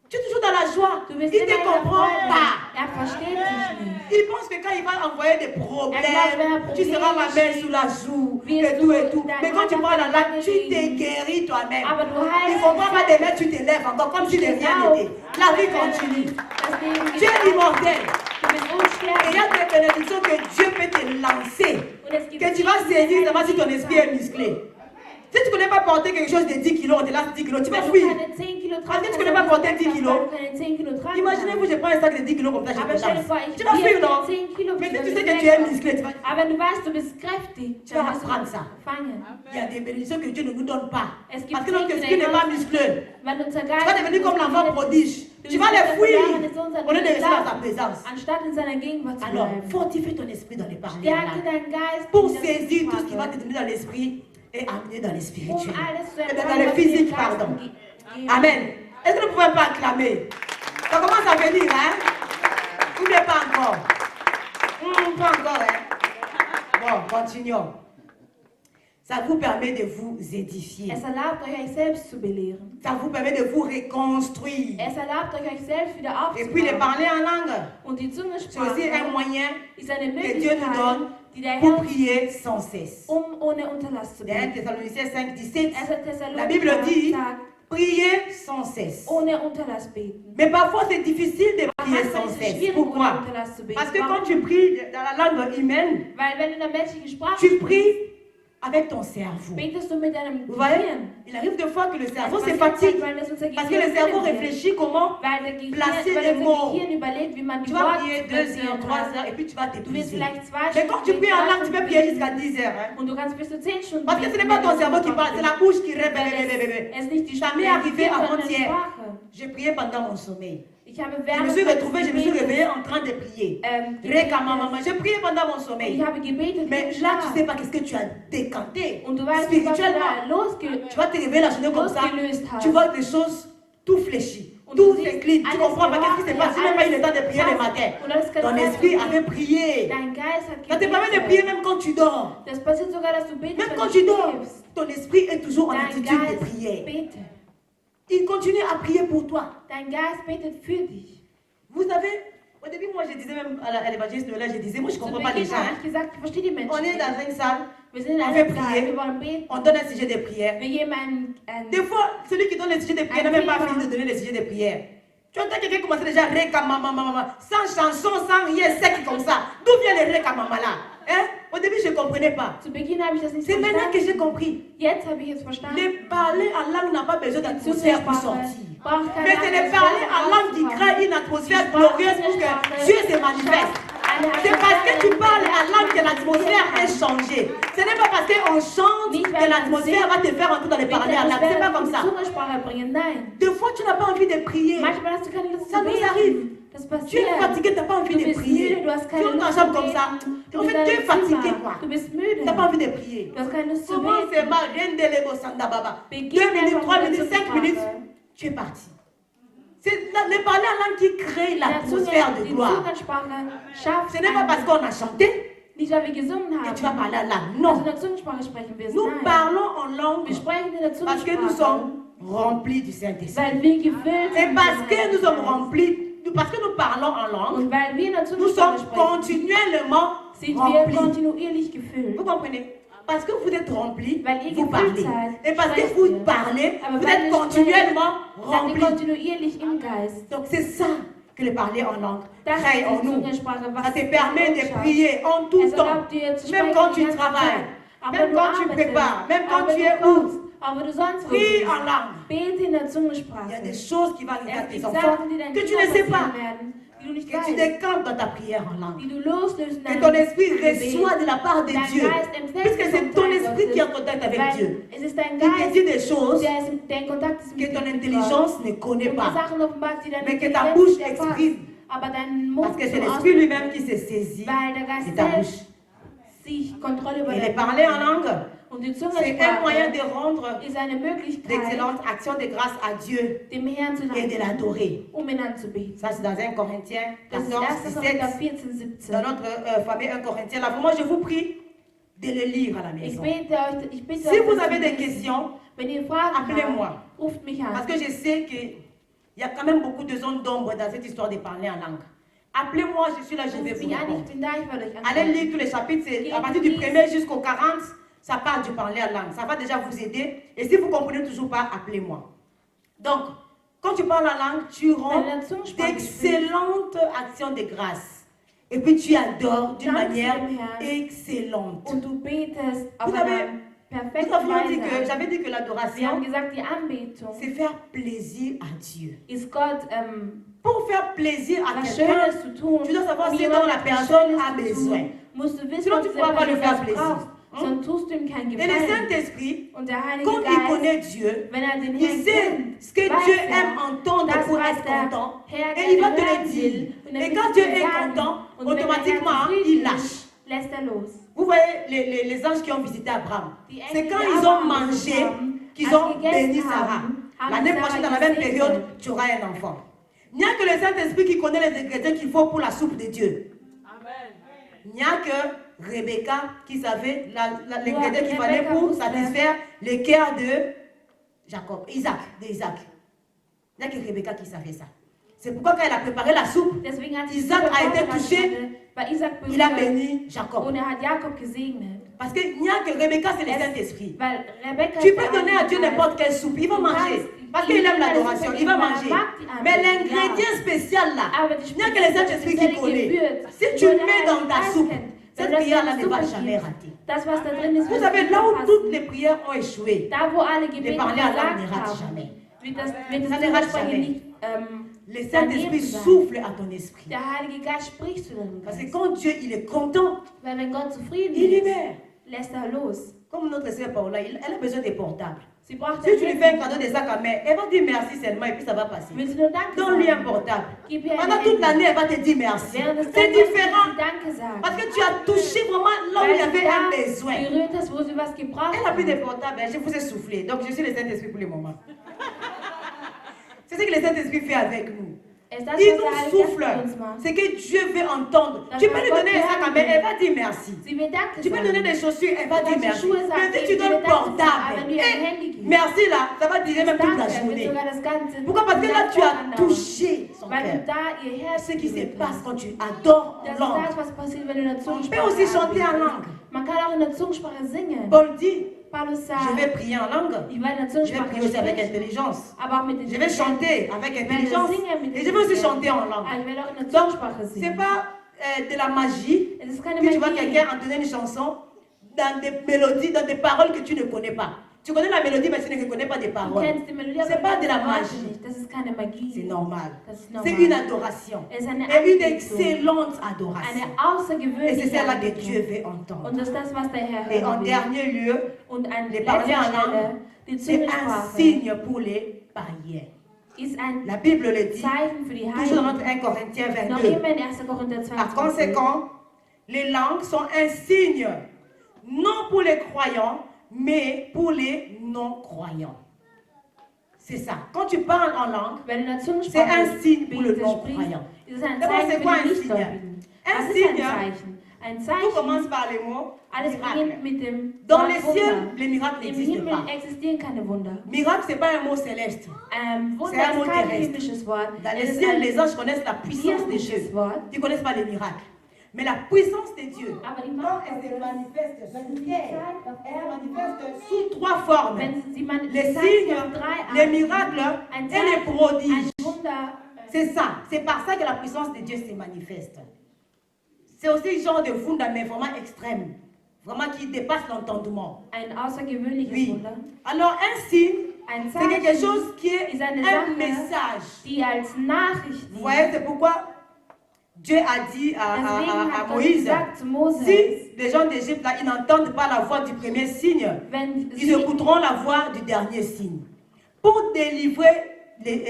Tu es toujours dans la joie. Du Il bist ne immer te in der comprend Freude. pas. Versteht dich nicht. Il pense que quand il va envoyer des problèmes, tu seras ma mère sous la joue, et tout et tout. Mais quand tu prends la langue, tu te guéris toi-même. Il ne faut pas demain, tu te lèves encore comme si de rien n'était. La vie continue. Tu es immortel. Et il y a des bénédictions que Dieu peut te lancer, que tu vas saisir seulement si ton esprit est musclé. Si tu ne connais pas porter quelque chose de 10 kilos, on te lance 10 kilos, tu vas fuir. Parce que tu ne connais pas porter 10 kilos. Imaginez-vous, je prends un sac de 10 kilos comme ça, je te lance. Tu vas fuir, non? Mais si tu sais que tu es musclé, tu vas apprendre ça. Il y a des bénédictions que Dieu ne nous donne pas. Parce que notre esprit n'est pas musclé. Tu vas devenir comme l'enfant prodige. Tu vas les fuir au lieu de rester dans sa présence. Alors, fortifie ton esprit dans les parler à l'âme pour saisir tout ce qui va te donner dans l'esprit et amener dans les spirituels. Dans le physique, pardon. Amen. Est-ce que nous ne pouvons pas acclamer? Ça commence à venir, hein? Ou bien pas encore? Pas encore, hein? Bon, continuons. Ça vous permet de vous édifier. Es erlaubt euch selbst zu belehren. Ça vous permet de vous reconstruire. Es erlaubt euch selbst wieder Et puis de aufzubauen. parler en langue. Und die C'est aussi Zungensprache un moyen ist eine que Dieu nous Möglichkeit, donne die der pour Herr prier sans cesse. ohne Unterlass zu Dans 1 beten. Thessaloniciens 5, 17, 1. la Bible Thessalonicher dit sagt, prier sans cesse. ohne Unterlass beten. Mais parfois c'est difficile de prier Manchmal sans ist es cesse. schwierig, Pourquoi? ohne Unterlass zu beten. Parce que Warum? quand tu pries dans la langue humaine, Weil wenn du in der menschlichen Sprache tu sprichst, pries avec ton cerveau. betest du mit deinem Vous voyez? Gehirn. Il arrive des fois que le cerveau se Es fatigue. passiert, weil das unser Parce que Gehirn le cerveau findet. réfléchit comment Weil placer unser les mots. Gehirn überlegt, wie man die tu vas Worte prier 2 heures, 3 heures et puis tu vas Du wirst t'épuiser. vielleicht 2 Mais quand tu Stunden pries en langue, tu beten peux prier jusqu'à 10 heures. Hein? und du kannst bis zu 10 Stunden Parce que ce beten, n'est pas wenn ton du cerveau qui Sprache parle, c'est la bist. bouche qui répète. Weil es nicht die Ça m'est arrivé Stimme, sondern avant-hier. Sprache. J'ai prié pendant mon sommeil. Ich habe Je me während suis meines retrouvée, je me suis Gebets, réveillée en train de prier. gebetet. J'ai prié pendant mon Ich sommeil. habe gebetet Mais im là, tu Schlaf. sais pas qu'est-ce que tu as décanté. Und du weißt nicht, was du Spirituellement, da tu vas te réveiller la journée comme ça. losgelöst hast. Tu vois des choses tout fléchies. Und Tout du siehst s'incline. Tu alles comprends pas qu'est-ce qui se passe. Tu n'as même pas eu le temps de prier le matin. Und alles kann Ton sein, esprit dass avait prié. Dein Geist hat Ça te permet de prier gebetet. même quand tu dors. Das passiert sogar, dass du betest, Même wenn quand du tu dors, schläfst. ton esprit est toujours en Dein attitude de Geist prière. betet. Il continue à prier pour toi. Dein Geist betet für dich. Vous savez, au début, moi, je disais même à l'évangéliste Noël, je disais, moi, je ne Zu comprends pas les Beginn gens. habe Hein. ich gesagt, ich verstehe die Menschen On est nicht. dans une salle, Wir sind in on einer fait Zeit, prier. wir wollen beten. on donne un sujet de prière. Wir geben ein Des fois, celui qui donne le sujet de prière n'a même pas fini de donner le sujet de prière. Tu entends quelqu'un commencer déjà reka mama mama, sans chanson, sans rien sec comme ça. D'où vient le reka mama là? Hein? Au début, je ne comprenais pas. Zu Beginn habe ich das nicht C'est maintenant que verstanden. j'ai compris. Jetzt habe ich es verstanden. Le parler en langue n'a pas besoin Die d'atmosphère pour Zungensprache sortir. braucht keine Mais c'est le parler en langue qui crée une atmosphère glorieuse pour que Dieu se manifeste. C'est parce que tu parles en langue que l'atmosphère est changée. Ce n'est pas parce qu'on chante que l'atmosphère va te faire entrer dans les parler en langue. C'est pas comme ça. Zungensprache bringen. Nein. Des fois, tu n'as pas envie de prier. Manchmal hast du keine Lust Ça zu nous beten. arrive. Das Tu es passiert. fatigué, tu n'as pas envie Du de bist prier. müde, du hast Tu keine es dans ta Lust chambre zu comme ça. beten. En fait, tu es deinem fatigué, Zimmer. quoi. Du bist Tu müde. n'as pas envie de prier. Du hast keine Lust zu Comment beten. c'est mal? Rien de l'ego sanda baba. 2 Beginn minutes, einfach 3 mit der minutes, 5 minutes, Zungensprache. tu es parti. C'est le parler en langue qui crée Die l'atmosphère de gloire. Zungensprache schafft Ce n'est pas parce qu'on a chanté nicht, weil wir gesungen que tu vas haben. parler en langue. Also Non. in der Zungensprache sprechen wir es. Nous Nein. parlons en langue Wir sprechen in der parce que nous Zungensprache, sommes remplis du Saint-Esprit. weil wir gefüllt Et sind parce mit que dem nous sommes Heiligen Geist. remplis, parce que nous parlons en langue, Und weil wir in der nous Zungensprache sommes sprechen, continuellement sind wir remplis. kontinuierlich gefüllt. Vous comprenez? Parce que vous êtes remplis, Weil ihr vous gefüllt parlez. seid, Et parce que sprecht vous ihr. parlez, Aber vous weil êtes ihr continuellement sprecht, seid ihr remplis. kontinuierlich im Geist. Donc c'est ça que le parler en langue Das crée ist en die nous. Zungensprache, Ça was te permet de ausschaut. prier en tout Es temps. erlaubt dir zu Même sprechen quand die tu ganze travailles, Zeit. Auch même wenn du quand tu arbeitest, prépares, même auch quand wenn tu du es kochst, où, auch wenn du sonst wo prie bist. en langue. Bete in der Il y a Zungensprache. des choses qui vont arriver à Es tes gibt enfants Sachen, die deinen que tu Kindern ne sais pas, passieren werden, die du nicht que tu weißt, décampes dans ta prière en langue. die du loslösen Que ton esprit Gebet. reçoit de la part de Dein Dieu. Geist empfängt Puisque c'est vom ton Geist esprit qui est en Gottes, contact avec weil Dieu. es ist dein Il te Geist, dit des choses der in Kontakt ist que mit ton Gott. intelligence ne connaît Und die pas. Sachen offenbart, die deine Mais que ta Intelligenz bouche nicht erfasst. exprime. Aber dein Mund Parce que c'est zum l'esprit Ausdruck lui-même qui se saisit weil der Geist de ta bouche. selbst sich Kontrolle über Et dein les parler en Mund langue, nimmt. Und die c'est un moyen Zungensprache de rendre ist eine Möglichkeit, d'excellentes actions de grâce à Dieu dem Herrn zu et de danken, l'adorer. ihn anzubeten. Ça, c'est dans 1 Corinthiens Das ist 14, 1. Korinther 17. 14, 17. Dans notre famille 1 Corinthiens. Là, vraiment, je vous prie de le lire à la Ich maison. bitte Si euch, vous das avez zu des lesen. questions, Wenn ihr Fragen appelez-moi. habt, ruft mich an. Parce que je sais qu'il y a quand même beaucoup de zones d'ombre dans cette histoire de parler en langue. Appelez-moi, je suis là, je vais Ruft vous mich an, répondre. ich bin da, ich werde euch Allez antworten. lire tous les chapitres, c'est à partir du 1er jusqu'au 40, ça parle du parler en langue. Ça va déjà vous aider. Et si vous ne comprenez toujours pas, appelez-moi. Donc, quand tu parles en langue, tu rends Wenn du in der Zungensprache sprichst, d'excellentes actions de grâce. Et puis tu adores d'une Danke manière dem Herrn. excellente. und du betest auf Vous avez- einer Nous perfekten avions dit que, Weise. j'avais dit que Wir haben l'adoration, gesagt, die Anbetung c'est faire plaisir à Dieu. ist Gott Pour faire plaisir à was quelqu'un, Schönes zu tun. tu dois savoir Um ce dont jemandem la etwas personne Schönes a zu besoin. tun, musst du wissen, Sinon, was tu diese pourras pas le Person faire plaisir. braucht. Sonst tust du ihm keinen Et le Gefallen. Saint-Esprit, Und der Heilige quand il Geist, connaît Dieu, wenn er den il Herrn sait kennt, ce que weiß Dieu er, aime entendre das, pour was être der content. Herr Et il va te gerne le hören dire. will. Und er Et wird quand es Dieu dir est sagen. content, Und wenn der Herr automatiquement, zufrieden il ist, lâche. lässt er los. Vous voyez les anges qui ont visité Abraham. Die C'est Engel, quand die ils ont Abraham mangé haben, qu'ils als ont sie gegessen béni Sarah. haben L'année sie prochaine, dans Sarah la même gesegnet. période, tu auras un enfant. Il n'y a que le Saint-Esprit qui connaît les ingrédients qu'il faut pour la soupe de Dieu. Il n'y a que Rebecca qui savait l'ingrédient qu'il fallait pour satisfaire le cœur de Jacob, Isaac. Il n'y a que Rebecca qui savait ça. C'est pourquoi quand elle a préparé la soupe, Deswegen hat sie Isaac a été vorbereitet, touché, bei Isaac il a berührt béni Jacob. und er hat Jakob gesegnet. Parce qu'il n'y a que Rebecca, c'est le Saint-Esprit. Weil Rebekka Tu ist peux der donner à Heilige Dieu Geist. n'importe quelle soupe, il va manger. Parce qu'il aime l'adoration, il va manger. Mais l'ingrédient spécial là, Aber die il n'y a que le Saint-Esprit qui connaît. Si tu mets dans ta soupe, cette prière-là ne va jamais rater. Das, was da drin ist, Vous savez, là où toutes les prières ont échoué, da, wo alle de Gebete parler en langue ne versagt rate haben, jamais. wird das Ça ne rate Zungenspringen jamais. nicht Le Saint-Esprit daneben sein. souffle à ton esprit. Der Heilige Geist spricht zu deinem Parce que Geist. quand Dieu il est content, Weil wenn Gott zufrieden il ist, libère. lässt er los. Comme notre sœur Paola, elle a besoin des portables. Sie braucht Si ein tu lui Handy. fais un cadeau de sac à main, elle va dire merci seulement et puis ça va passer. Willst du nur Danke Donne-lui un sagen? portable. Gib ihr ein Pendant toute Handy. l'année, elle va te dire merci. Während des C'est Tages wird différent. sie Danke sagen. Parce que tu as touché vraiment là où il y Weil du avait un da besoin. berührt hast, wo sie was gebraucht Elle a pris des haben. portables, je vous ai soufflé. Donc je suis le Saint-Esprit pour le moment. C'est ce que le Saint-Esprit fait avec nous. Es ist das, Il was der nous Heilige Geist souffle. mit uns macht. C'est que Dieu veut entendre. Das Tu peux was lui Gott donner un sac à main, gerne elle va dire merci. Sie will Danke Tu peux lui sagen. donner des chaussures, elle va Du dire kannst merci. Schuhe sagen, Mais si sie tu will donnes Danke sagen, portable, aber wenn du ihr ein Handy gibst, merci là, ça va durer même toute la Danke, wird journée. sogar das ganze Pourquoi? Parce que là, tu as andauern. touché son Weil du cœur. da ihr Herz Ce qui se berührt passe hast. quand tu adores Das en ist langue. das, was passiert, wenn du in der On peut Zungensprache aussi chanter en anbetest. langue. Man kann auch in der Zungensprache singen. Paul dit, Paulus je sagt, vais prier en langue. ich werde in der Je vais Zungensprache prier aussi avec sprechen, intelligence. aber auch mit Je vais chanter avec intelligence. Et je vais aussi chanter en langue. Ich werde auch in der Donc, Zungensprache c'est singen. pas de la magie Es ist keine que tu vois Magie. quelqu'un entonner une chanson dans des mélodies, dans des paroles que tu ne connais pas. Tu connais la mélodie, mais tu ne connais pas des Du paroles. kennst die Melodie, C'est aber pas du de la kennst die Worte magie. nicht. Das ist keine Magie. C'est normal. Das ist C'est normal. une adoration. Es ist eine Et une Anbetung. excellente Eine adoration. Et c'est außergewöhnliche celle-là que Anbetung. Dieu veut entendre. Und das ist das, was der Herr Et en hören will. dernier lieu, Und an les letzter parler en Stelle, langue, die c'est un Zungensprache signe pour les païens. ist ein La Bible le dit, Zeichen für die toujours dans Heiligen. notre 1 Corinthiens Noch 22. immer in 1. Korinther Par 22. conséquent, les langues sont un signe, non pour les croyants, mais pour les non-croyants. C'est ça. Quand tu parles en langue, Wenn du in der c'est un Zungensprache signe pour le betest, non-croyant. sprichst, ist es ein D'abord, Zeichen c'est für quoi die un signe? Nichtgläubigen. Un Was ist ein signe, Zeichen? Ein Tout Zeichen. commence par les mots Alles miracle. beginnt mit dem Dans Wort les Wunder. cieux, les miracles Im n'existent Himmel pas. existieren keine Wunder. Miracle, ce n'est pas un mot céleste. Wunder C'est un mot ist kein terrestre. himmlisches Wort. Dans Es les ist cieux, ein les anges connaissent la puissance de Dieu. irdisches Wort. Ils ne connaissent pas les miracles. Mais la puissance de Dieu, Aber die quand Macht elle se Gottes, manifeste sur terre, elle wenn manifeste sous trois formes. sie man Les zeigt signes, auf drei les Arten. miracles Ein et les Zeichen, prodiges. ein Wunder. C'est ça. C'est par ça que la puissance de Dieu se manifeste. C'est aussi un genre de Wunder, mais vraiment extrême. Vraiment qui dépasse l'entendement. Ein außergewöhnliches Oui. Wunder. Alors, un signe, Ein c'est quelque Zeichen, chose qui est ist eine un Sache, message. die als Nachricht Vous voyez, c'est pourquoi Dieu a dit Deswegen à hat Gott Moïse, gesagt zu Moses, si les gens d'Égypte, là, ils n'entendent pas la voix du premier signe, wenn ils sie écouteront la voix du dernier signe. Pour délivrer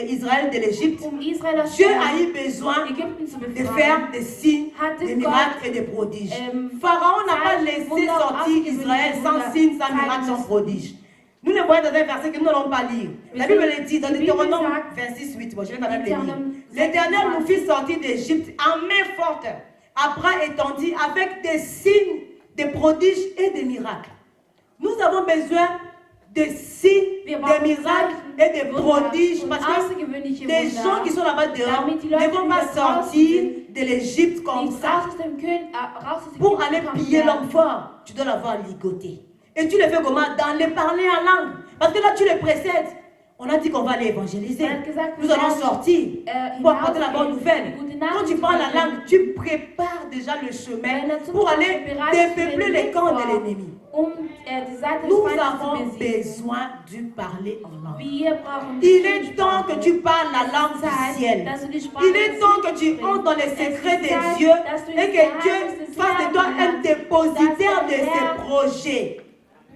Israël de l'Égypte, Israel aus Dieu a eu besoin Ägypten zu de befreien, faire des signes, hatte des Gott, miracles et des prodiges. ähm, Pharaon n'a pas Zeichen, laissé Wunder, sortir Israël sans Wunder, signes, sans miracles, Zeichen. sans prodiges. Nous le voyons dans un verset que nous n'allons pas lire. La Bible le dit dans Die Bibel Deutéronome sagt, 26, 8. Bon, je vais quand même le lire. Deutéronome L'Éternel 26. nous fit sortir d'Égypte en main forte, à bras étendus, avec des signes, des prodiges et des miracles. Nous avons besoin de signes, Wir de brauchen miracles Zeichen, et de Wunder prodiges, und parce que außergewöhnliche les Wunder, gens qui sont là-bas dehors damit die ne Leute, vont die pas da draußen sortir sind, de l'Égypte comme nicht ça. raus aus dem raus aus Pour Ägypten aller kommen piller werden. l'enfant, tu dois l'avoir ligoté. Et tu le fais comment? Dans les parler en langue. Parce que là, tu les précèdes. On a dit qu'on va aller évangéliser. On a gesagt, Nous wir allons werden, sortir pour apporter la bonne nouvelle. die gute Quand Nachricht tu parles la bringen. langue, tu prépares déjà le chemin Wenn er zum pour aller Beispiel bereits dépeupler den les Weg camps de vor, l'ennemi. Die Seite des Nous Feindes avons zu besiegen. besoin de parler en langue. Wir brauchen Il die est temps que Sprache. tu parles la langue Zeit, du ciel. dass du die Sprache Il est temps que tu sprichst. entres dans les Es secrets ist des Zeit, dieux dass du et ins que Geheimnis Dieu des fasse de Herrn toi un lernst, dépositaire dass de der ses Herr projets.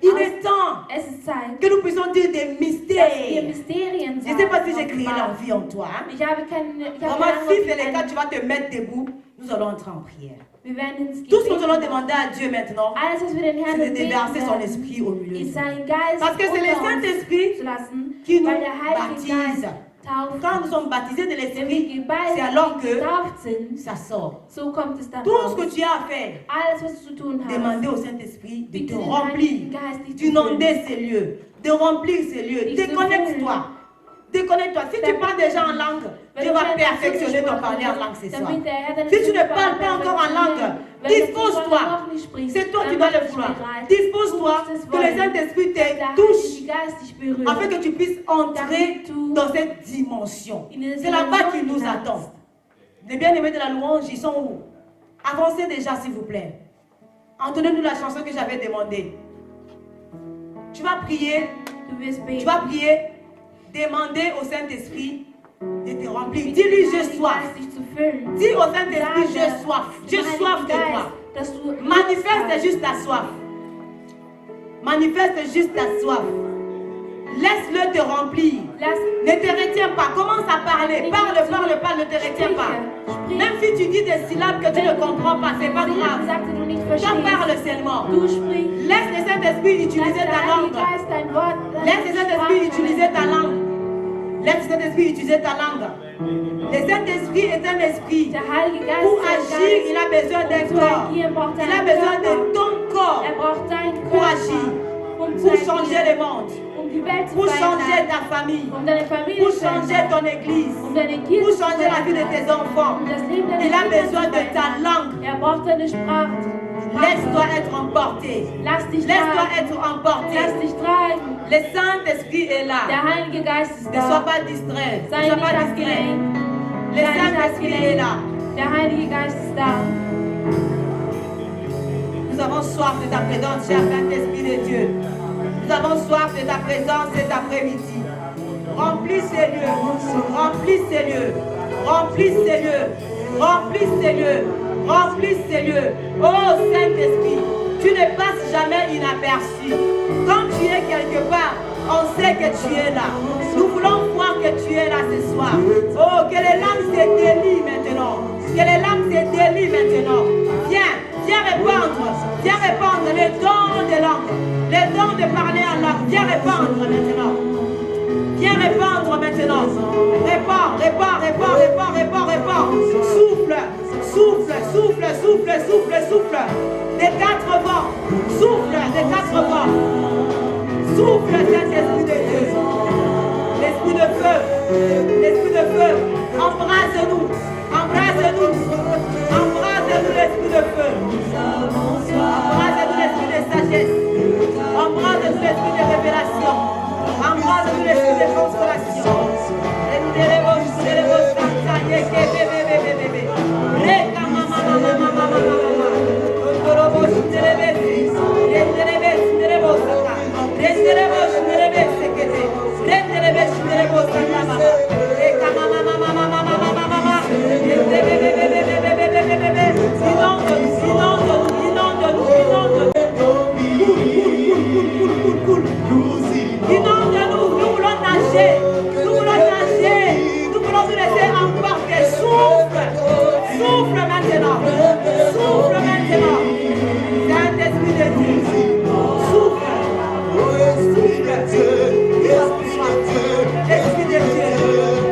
Il est temps Es ist Zeit, que nous puissions dire des dass wir mystères. Mysterien Je ne sais pas si j'ai sagen. créé l'envie en toi. Hein. Ich habe keine Vraiment, si c'est le cas, Ahnung. tu vas te mettre debout. Nous allons entrer en prière. Wir werden ins Tout ce que nous allons Gebet. demander à Dieu maintenant, Alles, was wir den Herrn c'est de déverser beten son werden, esprit au milieu. de ist nous. sein Geist Parce que c'est le unter uns Saint-Esprit zu lassen, qui nous weil der Heilige baptise. Geist tauft. Quand nous sommes baptisés de Wenn wir l'Esprit, c'est alors que getauft sind, ça sort. so kommt es dann Tout ce raus. que tu as à faire, Alles, was du zu tun hast, demander au Saint-Esprit de bitte te den remplir, Heiligen Geist dich zu d'inonder ces lieux, de remplir ces lieux. Dich zu Déconnecte-toi. Déconnecte-toi. Si tu parles déjà en langue, Dieu va perfectionner ton parler en langue ce soir. Si tu ne parles pas encore en langue, dispose-toi. C'est toi qui dois le vouloir. Dispose-toi que le Saint-Esprit te touche afin que tu puisses entrer dans cette dimension. C'est là-bas qu'il nous attend. Les bien-aimés de la louange, ils sont où? Avancez déjà, s'il vous plaît. Entendez-nous la chanson que j'avais demandée. Tu vas prier, demander au Saint-Esprit de te remplir. Dis-lui, j'ai soif. Dis au Saint-Esprit, j'ai soif de toi. Manifeste juste ta soif. Manifeste juste ta soif. Laisse-le te remplir. Ne te retiens pas. Commence à parler. Parle, ne te retiens pas. Même si tu dis des syllabes que tu ne comprends pas, c'est pas grave. J'en parle seulement. Laisse le Saint-Esprit utiliser ta langue. Laisse le Saint-Esprit utiliser ta langue. Laisse le Saint-Esprit utiliser ta langue. Le Saint-Esprit est un esprit. Pour agir, il a besoin d'un corps. Il a besoin de ton corps pour agir, pour changer le monde, pour changer ta famille, pour changer ton église, pour changer la vie de tes enfants. Il a besoin de ta langue. Laisse-toi être emporté. Laisse-toi être emporté. Le Saint-Esprit est là. Ne sois pas distrait. Ne sois pas distrait. Le Saint-Esprit est là. Nous avons soif de ta présence, cher Saint-Esprit de Dieu. Nous avons soif de ta présence cet après-midi. Remplis ces lieux. Remplis ces lieux. Remplis ces lieux. Remplis ces lieux. Remplis ces lieux. Oh Saint-Esprit, tu ne passes jamais inaperçu. Quand tu es quelque part, on sait que tu es là. Nous voulons voir que tu es là ce soir. Oh, que les langues se délient maintenant. Que les langues se délient maintenant. Viens répandre les dons de langue. Les dons de parler en langue. Viens répandre maintenant. Viens répandre maintenant. Répands. Souffle Souffle, souffle, souffle, souffle, souffle. Des quatre vents. Souffle des quatre vents. Souffle, Saint-Esprit de Dieu. L'esprit de feu. L'esprit de feu. Embrase-nous. Embrase-nous. Embrase-nous l'esprit de feu. Embrase-nous l'esprit de sagesse. Embrase-nous l'esprit de révélation. Embrase-nous l'esprit de consolation. Inonde-nous, nous voulons nager, nous voulons nager, nous voulons nous laisser embarquer. Souffle, souffle maintenant, souffle maintenant. Saint-Esprit de Dieu, souffle, souffle. Esprit de Dieu,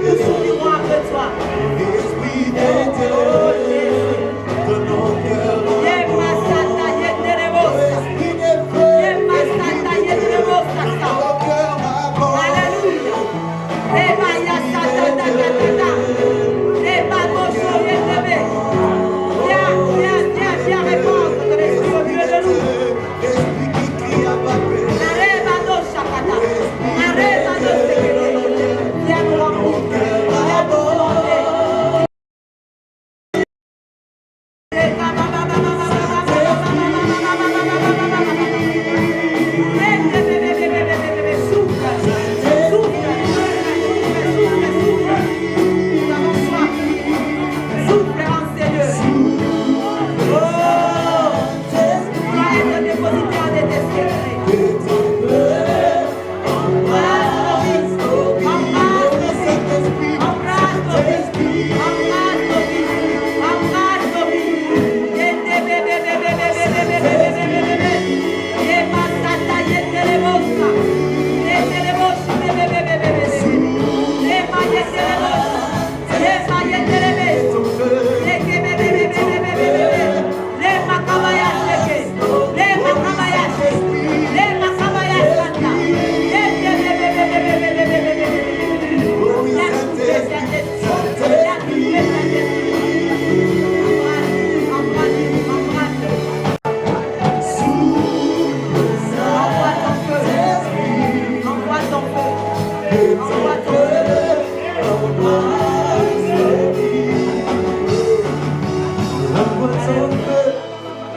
nous soupirons après toi. Oh Jésus. Viens répondre de l'esprit au milieu de nous. Viens nous remplir. Viens nous remplir.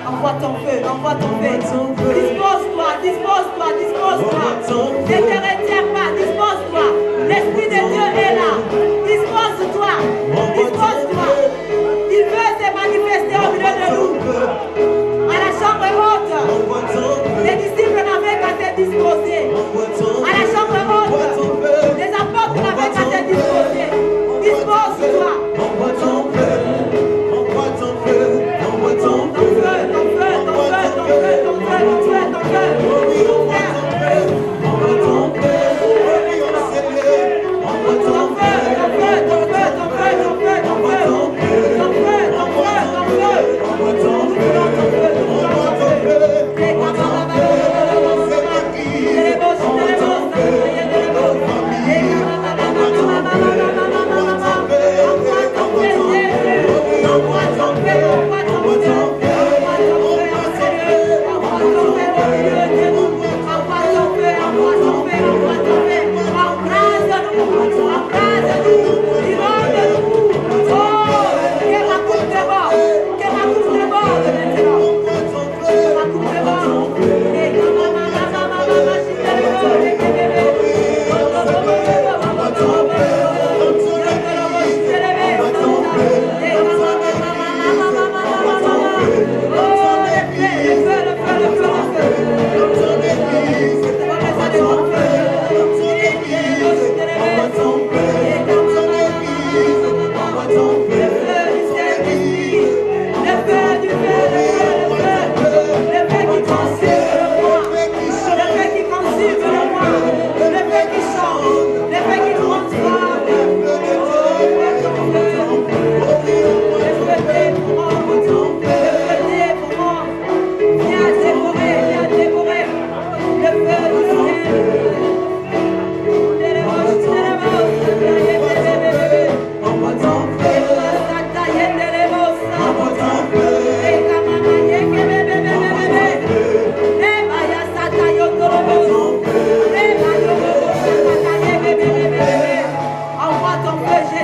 Envoie ton feu, envoie ton feu. Dispose-toi, dispose-toi, dispose-toi. Ne te retiens pas, dispose-toi. L'Esprit de Dieu est là. Dispose-toi, dispose-toi. Il veut se manifester au milieu de nous. À la chambre haute, les disciples n'avaient qu'à se disposer. À la chambre haute, les apôtres n'avaient qu'à se disposer. Dispose-toi. Envoie ton feu, envoie ton feu, envoie ton feu. Ton feu, ton feu, ton feu, ton feu, ton feu.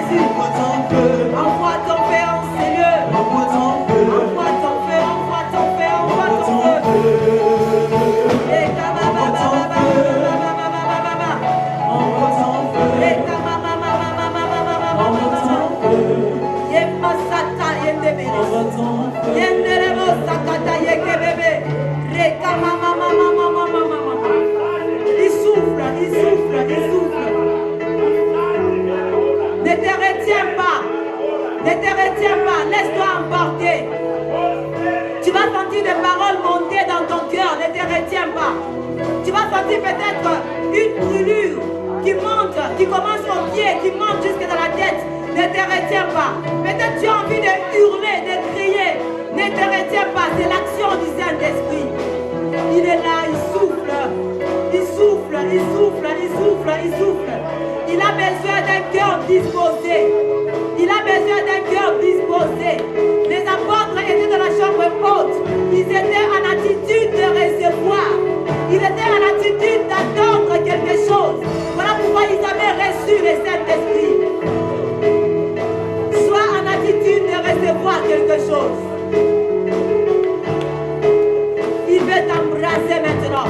Jésus. Envoie ton feu en ces lieux. Envoie ton feu, envoie ton feu, envoie ton feu, envoie ton feu. Et il souffle, il souffle, il souffle. Ne te retiens pas. Ne te retiens pas. Laisse-toi emporter. Tu vas sentir des paroles monter dans ton cœur. Ne te retiens pas. Tu vas sentir peut-être une brûlure qui monte, qui commence au pied, qui monte jusque dans la tête. Ne te retiens pas. Peut-être tu as envie de hurler, de crier. Ne te retiens pas. C'est l'action du Saint-Esprit. Il est là, il souffle. Il souffle, il souffle, il souffle, il souffle. Il a besoin d'un cœur disposé. Il a besoin d'un cœur disposé. Les apôtres étaient dans la chambre haute. Ils étaient en attitude de recevoir. Ils étaient en attitude d'attendre quelque chose. Voilà pourquoi ils avaient reçu le Saint-Esprit. Sois en attitude de recevoir quelque chose. Il veut t'embrasser maintenant.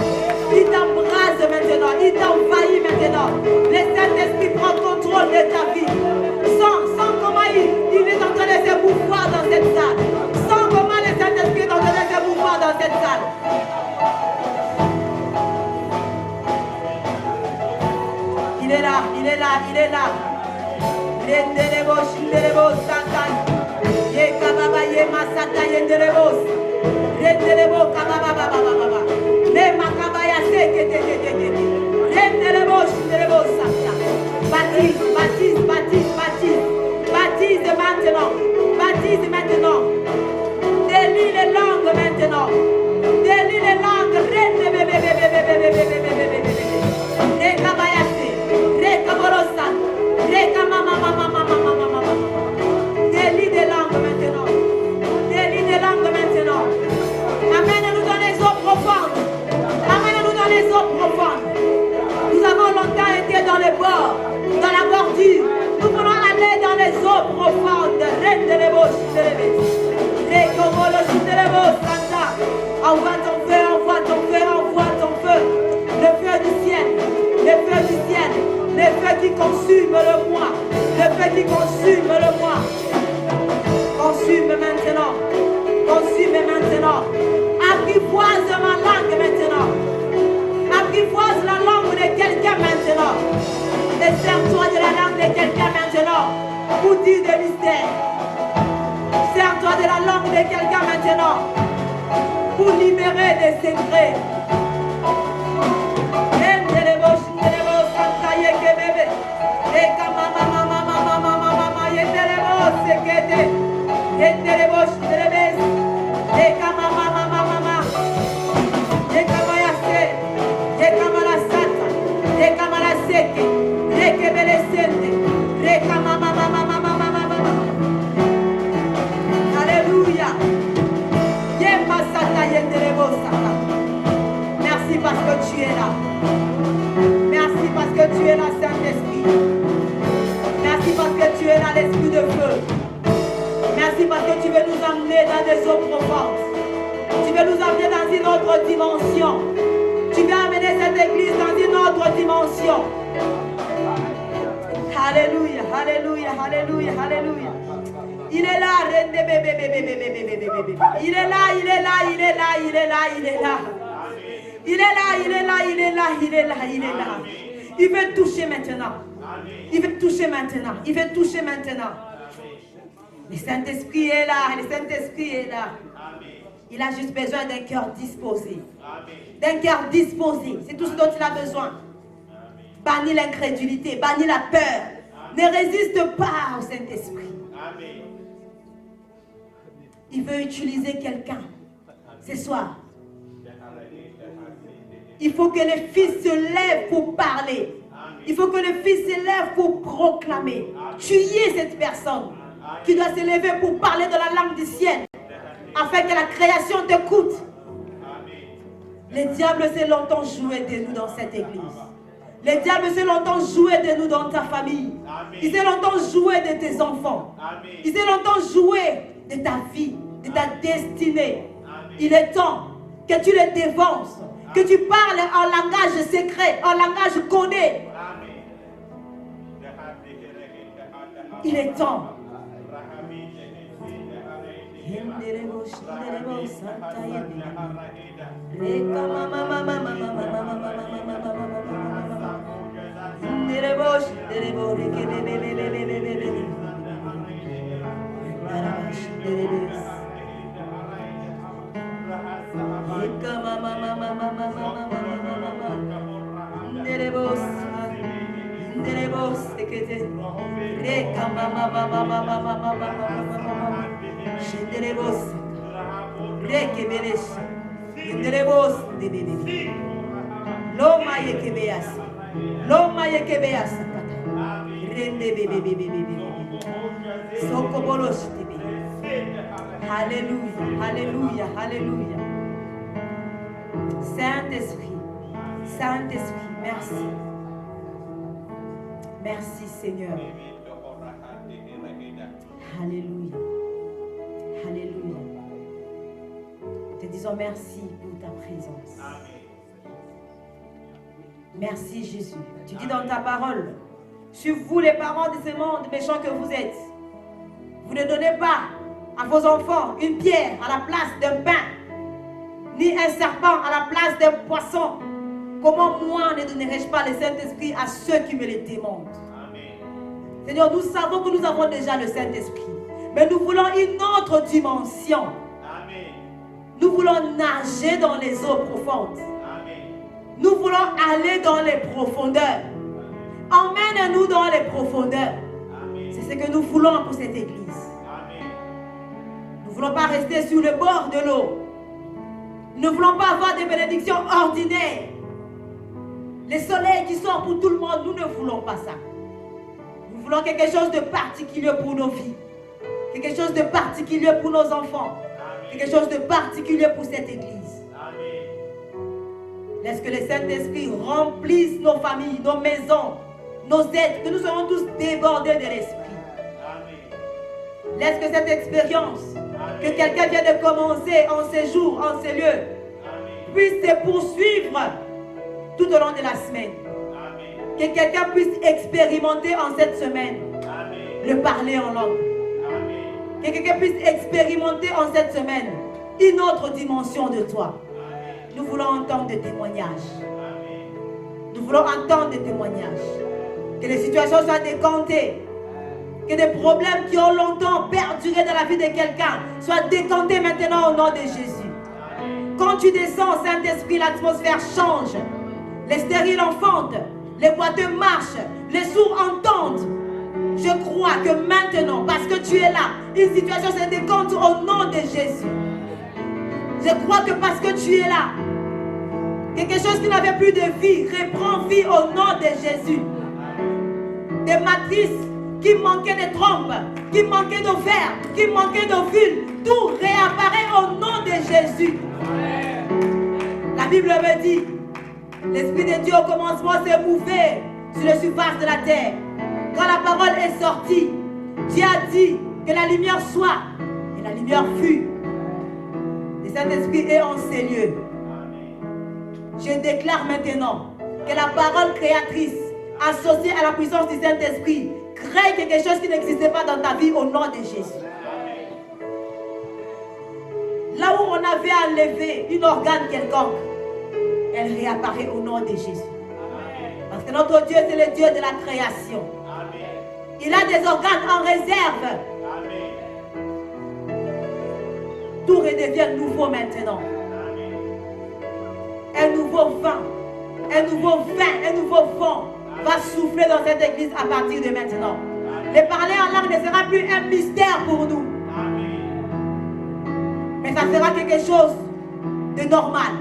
Il t'embrasse maintenant. Il t'envahit maintenant. Le Saint-Esprit prend contrôle de ta vie. Sans comment il est en train de se mouvoir dans cette salle. Sans comment le Saint-Esprit est en train de se mouvoir dans cette salle. Il est là, il est là, il est là. Rendelebo, shindelebo, sakai. Ye kababa, ye masaka, yendelebo. Rendelebo, kababa, baba, baba. Le makabaya, seke, te. Rendelebo, shindelebo, sakai. Baptise, baptise, baptise, baptise. Baptise maintenant. Baptise maintenant. Délie les langues maintenant. Délie les langues. Délie des langues maintenant. Délie des langues maintenant. Amène-nous dans les eaux profondes. Amène-nous dans les eaux profondes. Nous avons longtemps été dans les bords, dans la bordure. Nous voulons aller dans les eaux profondes. Envoie ton feu, envoie ton feu, envoie ton feu. Le feu du ciel, le feu du ciel, le feu qui consume le moi, le feu qui consume le moi. Consume maintenant, consume maintenant. Apprivoise ma langue maintenant. Apprivoise la langue de quelqu'un maintenant. Et sers-toi de la langue de quelqu'un maintenant pour dire des mystères. Sers-toi de la langue de quelqu'un maintenant pour libérer des secrets. Alléluia. Merci parce que tu es là. Merci parce que tu es là, Saint-Esprit. Merci parce que tu es là, l'Esprit de feu. Merci parce que tu veux nous emmener dans des eaux profondes. Tu veux nous emmener dans une autre dimension. Tu veux amener cette église dans une autre dimension. Alléluia, alléluia, alléluia, alléluia. Il est là, il est là, il est là, il est là, il est là, il est là. Il est là, il est là, il est là, il est là, il est là. Il veut toucher maintenant. Il veut toucher maintenant. Il veut toucher maintenant. Le Saint-Esprit est là, le Saint-Esprit est là. Il a juste besoin d'un cœur disposé. D'un cœur disposé. C'est tout ce dont il a besoin. Bannis l'incrédulité, bannis la peur. Ne résiste pas au Saint-Esprit. Il veut utiliser quelqu'un ce soir. Il faut que les fils se lèvent pour parler. Il faut que les fils se lèvent pour proclamer. Tu y es cette personne qui doit se lever pour parler de la langue du ciel, afin que la création t'écoute. Le diable s'est longtemps joué de nous dans cette église. Le diable s'est longtemps joué de nous dans ta famille. Il s'est longtemps joué de tes enfants. Il s'est longtemps joué de ta vie, de ta destinée. Il est temps que tu les dévances, que tu parles en langage secret, en langage connu. Il est temps. Alléluia, alléluia, alléluia. Saint-Esprit, Saint-Esprit, merci. Merci Seigneur. Alléluia, alléluia. Te disons merci pour ta présence. Merci Jésus. Tu dis dans ta parole, sur vous les parents de ce monde méchant que vous êtes, vous ne donnez pas à vos enfants une pierre à la place d'un pain, ni un serpent à la place d'un poisson. Comment moi ne donnerai-je pas le Saint-Esprit à ceux qui me le demandent? Seigneur, nous savons que nous avons déjà le Saint-Esprit, mais nous voulons une autre dimension. Nous voulons nager dans les eaux profondes. Nous voulons aller dans les profondeurs. Emmène-nous dans les profondeurs. C'est ce que nous voulons pour cette église. Nous ne voulons pas rester sur le bord de l'eau. Nous ne voulons pas avoir des bénédictions ordinaires. Les soleils qui sont pour tout le monde, nous ne voulons pas ça. Nous voulons quelque chose de particulier pour nos vies. Quelque chose de particulier pour nos enfants. Quelque chose de particulier pour cette église. Laisse que le Saint-Esprit remplisse nos familles, nos maisons, nos êtres, que nous soyons tous débordés de l'Esprit. Laisse que cette expérience, que quelqu'un vient de commencer en ces jours, en ces lieux, puisse se poursuivre tout au long de la semaine. Que quelqu'un puisse expérimenter en cette semaine le parler en langue. Que quelqu'un puisse expérimenter en cette semaine une autre dimension de toi. Nous voulons entendre des témoignages. Nous voulons entendre des témoignages. Que les situations soient décantées. Que des problèmes qui ont longtemps perduré dans la vie de quelqu'un soient décantés maintenant au nom de Jésus. Quand tu descends, Saint-Esprit, l'atmosphère change. Les stériles enfantent. Les boiteux marchent. Les sourds entendent. Je crois que maintenant, parce que tu es là, une situation se décompte au nom de Jésus. Je crois que parce que tu es là, quelque chose qui n'avait plus de vie reprend vie au nom de Jésus. Des matrices qui manquaient de trompes, qui manquaient d'ovaires, qui manquaient d'ovules, tout réapparaît au nom de Jésus. La Bible me dit, l'Esprit de Dieu au commencement s'est mouvé sur la surface de la terre. Quand la parole est sortie, Dieu a dit que la lumière soit, et la lumière fut. Le Saint-Esprit est en ces lieux. Je déclare maintenant que la parole créatrice, associée à la puissance du Saint-Esprit, crée quelque chose qui n'existait pas dans ta vie au nom de Jésus. Là où on avait enlevé une organe quelconque, elle réapparaît au nom de Jésus. Parce que notre Dieu, c'est le Dieu de la création. Il a des organes en réserve. Tout redevient nouveau maintenant. Un nouveau vent, un nouveau vin, un nouveau vent va souffler dans cette église à partir de maintenant. Le parler en langue ne sera plus un mystère pour nous. Mais ça sera quelque chose de normal.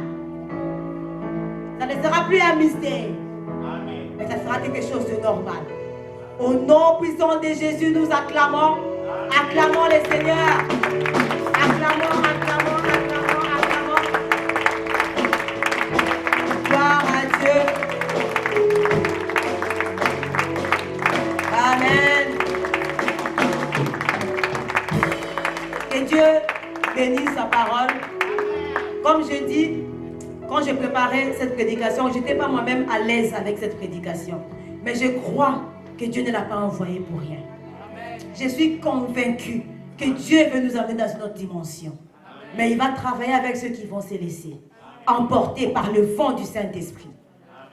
Ça ne sera plus un mystère. Mais ça sera quelque chose de normal. Au nom puissant de Jésus, nous acclamons. Acclamons le Seigneur. Acclamons, acclamons, acclamons, acclamons. Gloire à Dieu. Amen. Dieu bénisse sa parole. Comme je dis, quand je préparais cette prédication, je n'étais pas moi-même à l'aise avec cette prédication. Mais je crois que Dieu ne l'a pas envoyé pour rien. Je suis convaincue que Dieu veut nous amener dans une autre dimension. Mais il va travailler avec ceux qui vont se laisser emporter par le vent du Saint-Esprit.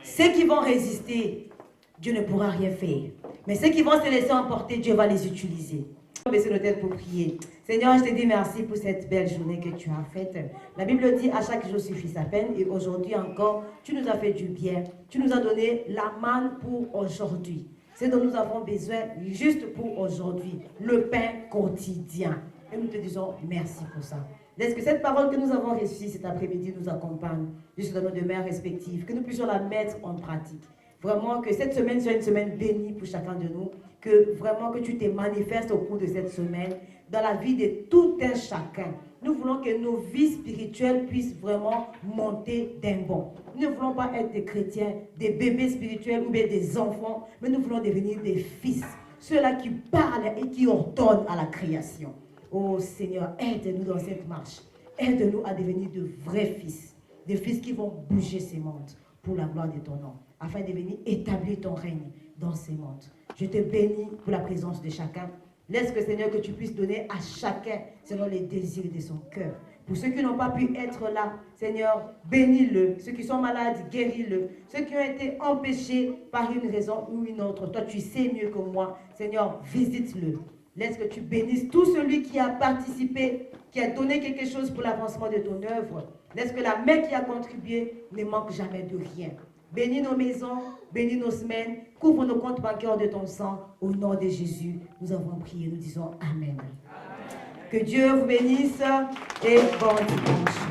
Ceux qui vont résister, Dieu ne pourra rien faire. Mais ceux qui vont se laisser emporter, Dieu va les utiliser. Baisser nos têtes pour prier. Seigneur, je te dis merci pour cette belle journée que tu as faite. La Bible dit à chaque jour suffit sa peine. Et aujourd'hui encore, tu nous as fait du bien. Tu nous as donné la manne pour aujourd'hui. C'est dont nous avons besoin juste pour aujourd'hui. Le pain quotidien. Et nous te disons merci pour ça. Laisse que cette parole que nous avons reçue cet après-midi nous accompagne jusque dans nos demeures respectives. Que nous puissions la mettre en pratique. Vraiment que cette semaine soit une semaine bénie pour chacun de nous. Que vraiment que tu te manifestes au cours de cette semaine dans la vie de tout un chacun. Nous voulons que nos vies spirituelles puissent vraiment monter d'un bond. Nous ne voulons pas être des chrétiens, des bébés spirituels ou bien des enfants, mais nous voulons devenir des fils. Ceux-là qui parlent et qui ordonnent à la création. Oh Seigneur, aide-nous dans cette marche. Aide-nous à devenir de vrais fils. Des fils qui vont bouger ces mondes pour la gloire de ton nom. Afin de venir établir ton règne dans ces mondes. Je te bénis pour la présence de chacun. Laisse que Seigneur, que tu puisses donner à chacun selon les désirs de son cœur. Pour ceux qui n'ont pas pu être là, Seigneur, bénis-le. Ceux qui sont malades, guéris-le. Ceux qui ont été empêchés par une raison ou une autre, toi tu sais mieux que moi. Seigneur, visite-le. Laisse que tu bénisses tout celui qui a participé, qui a donné quelque chose pour l'avancement de ton œuvre. Laisse que la main qui a contribué ne manque jamais de rien. Bénis nos maisons, bénis nos semaines, couvre nos comptes bancaires de ton sang. Au nom de Jésus, nous avons prié, nous disons Amen. Que Dieu vous bénisse et bon dimanche.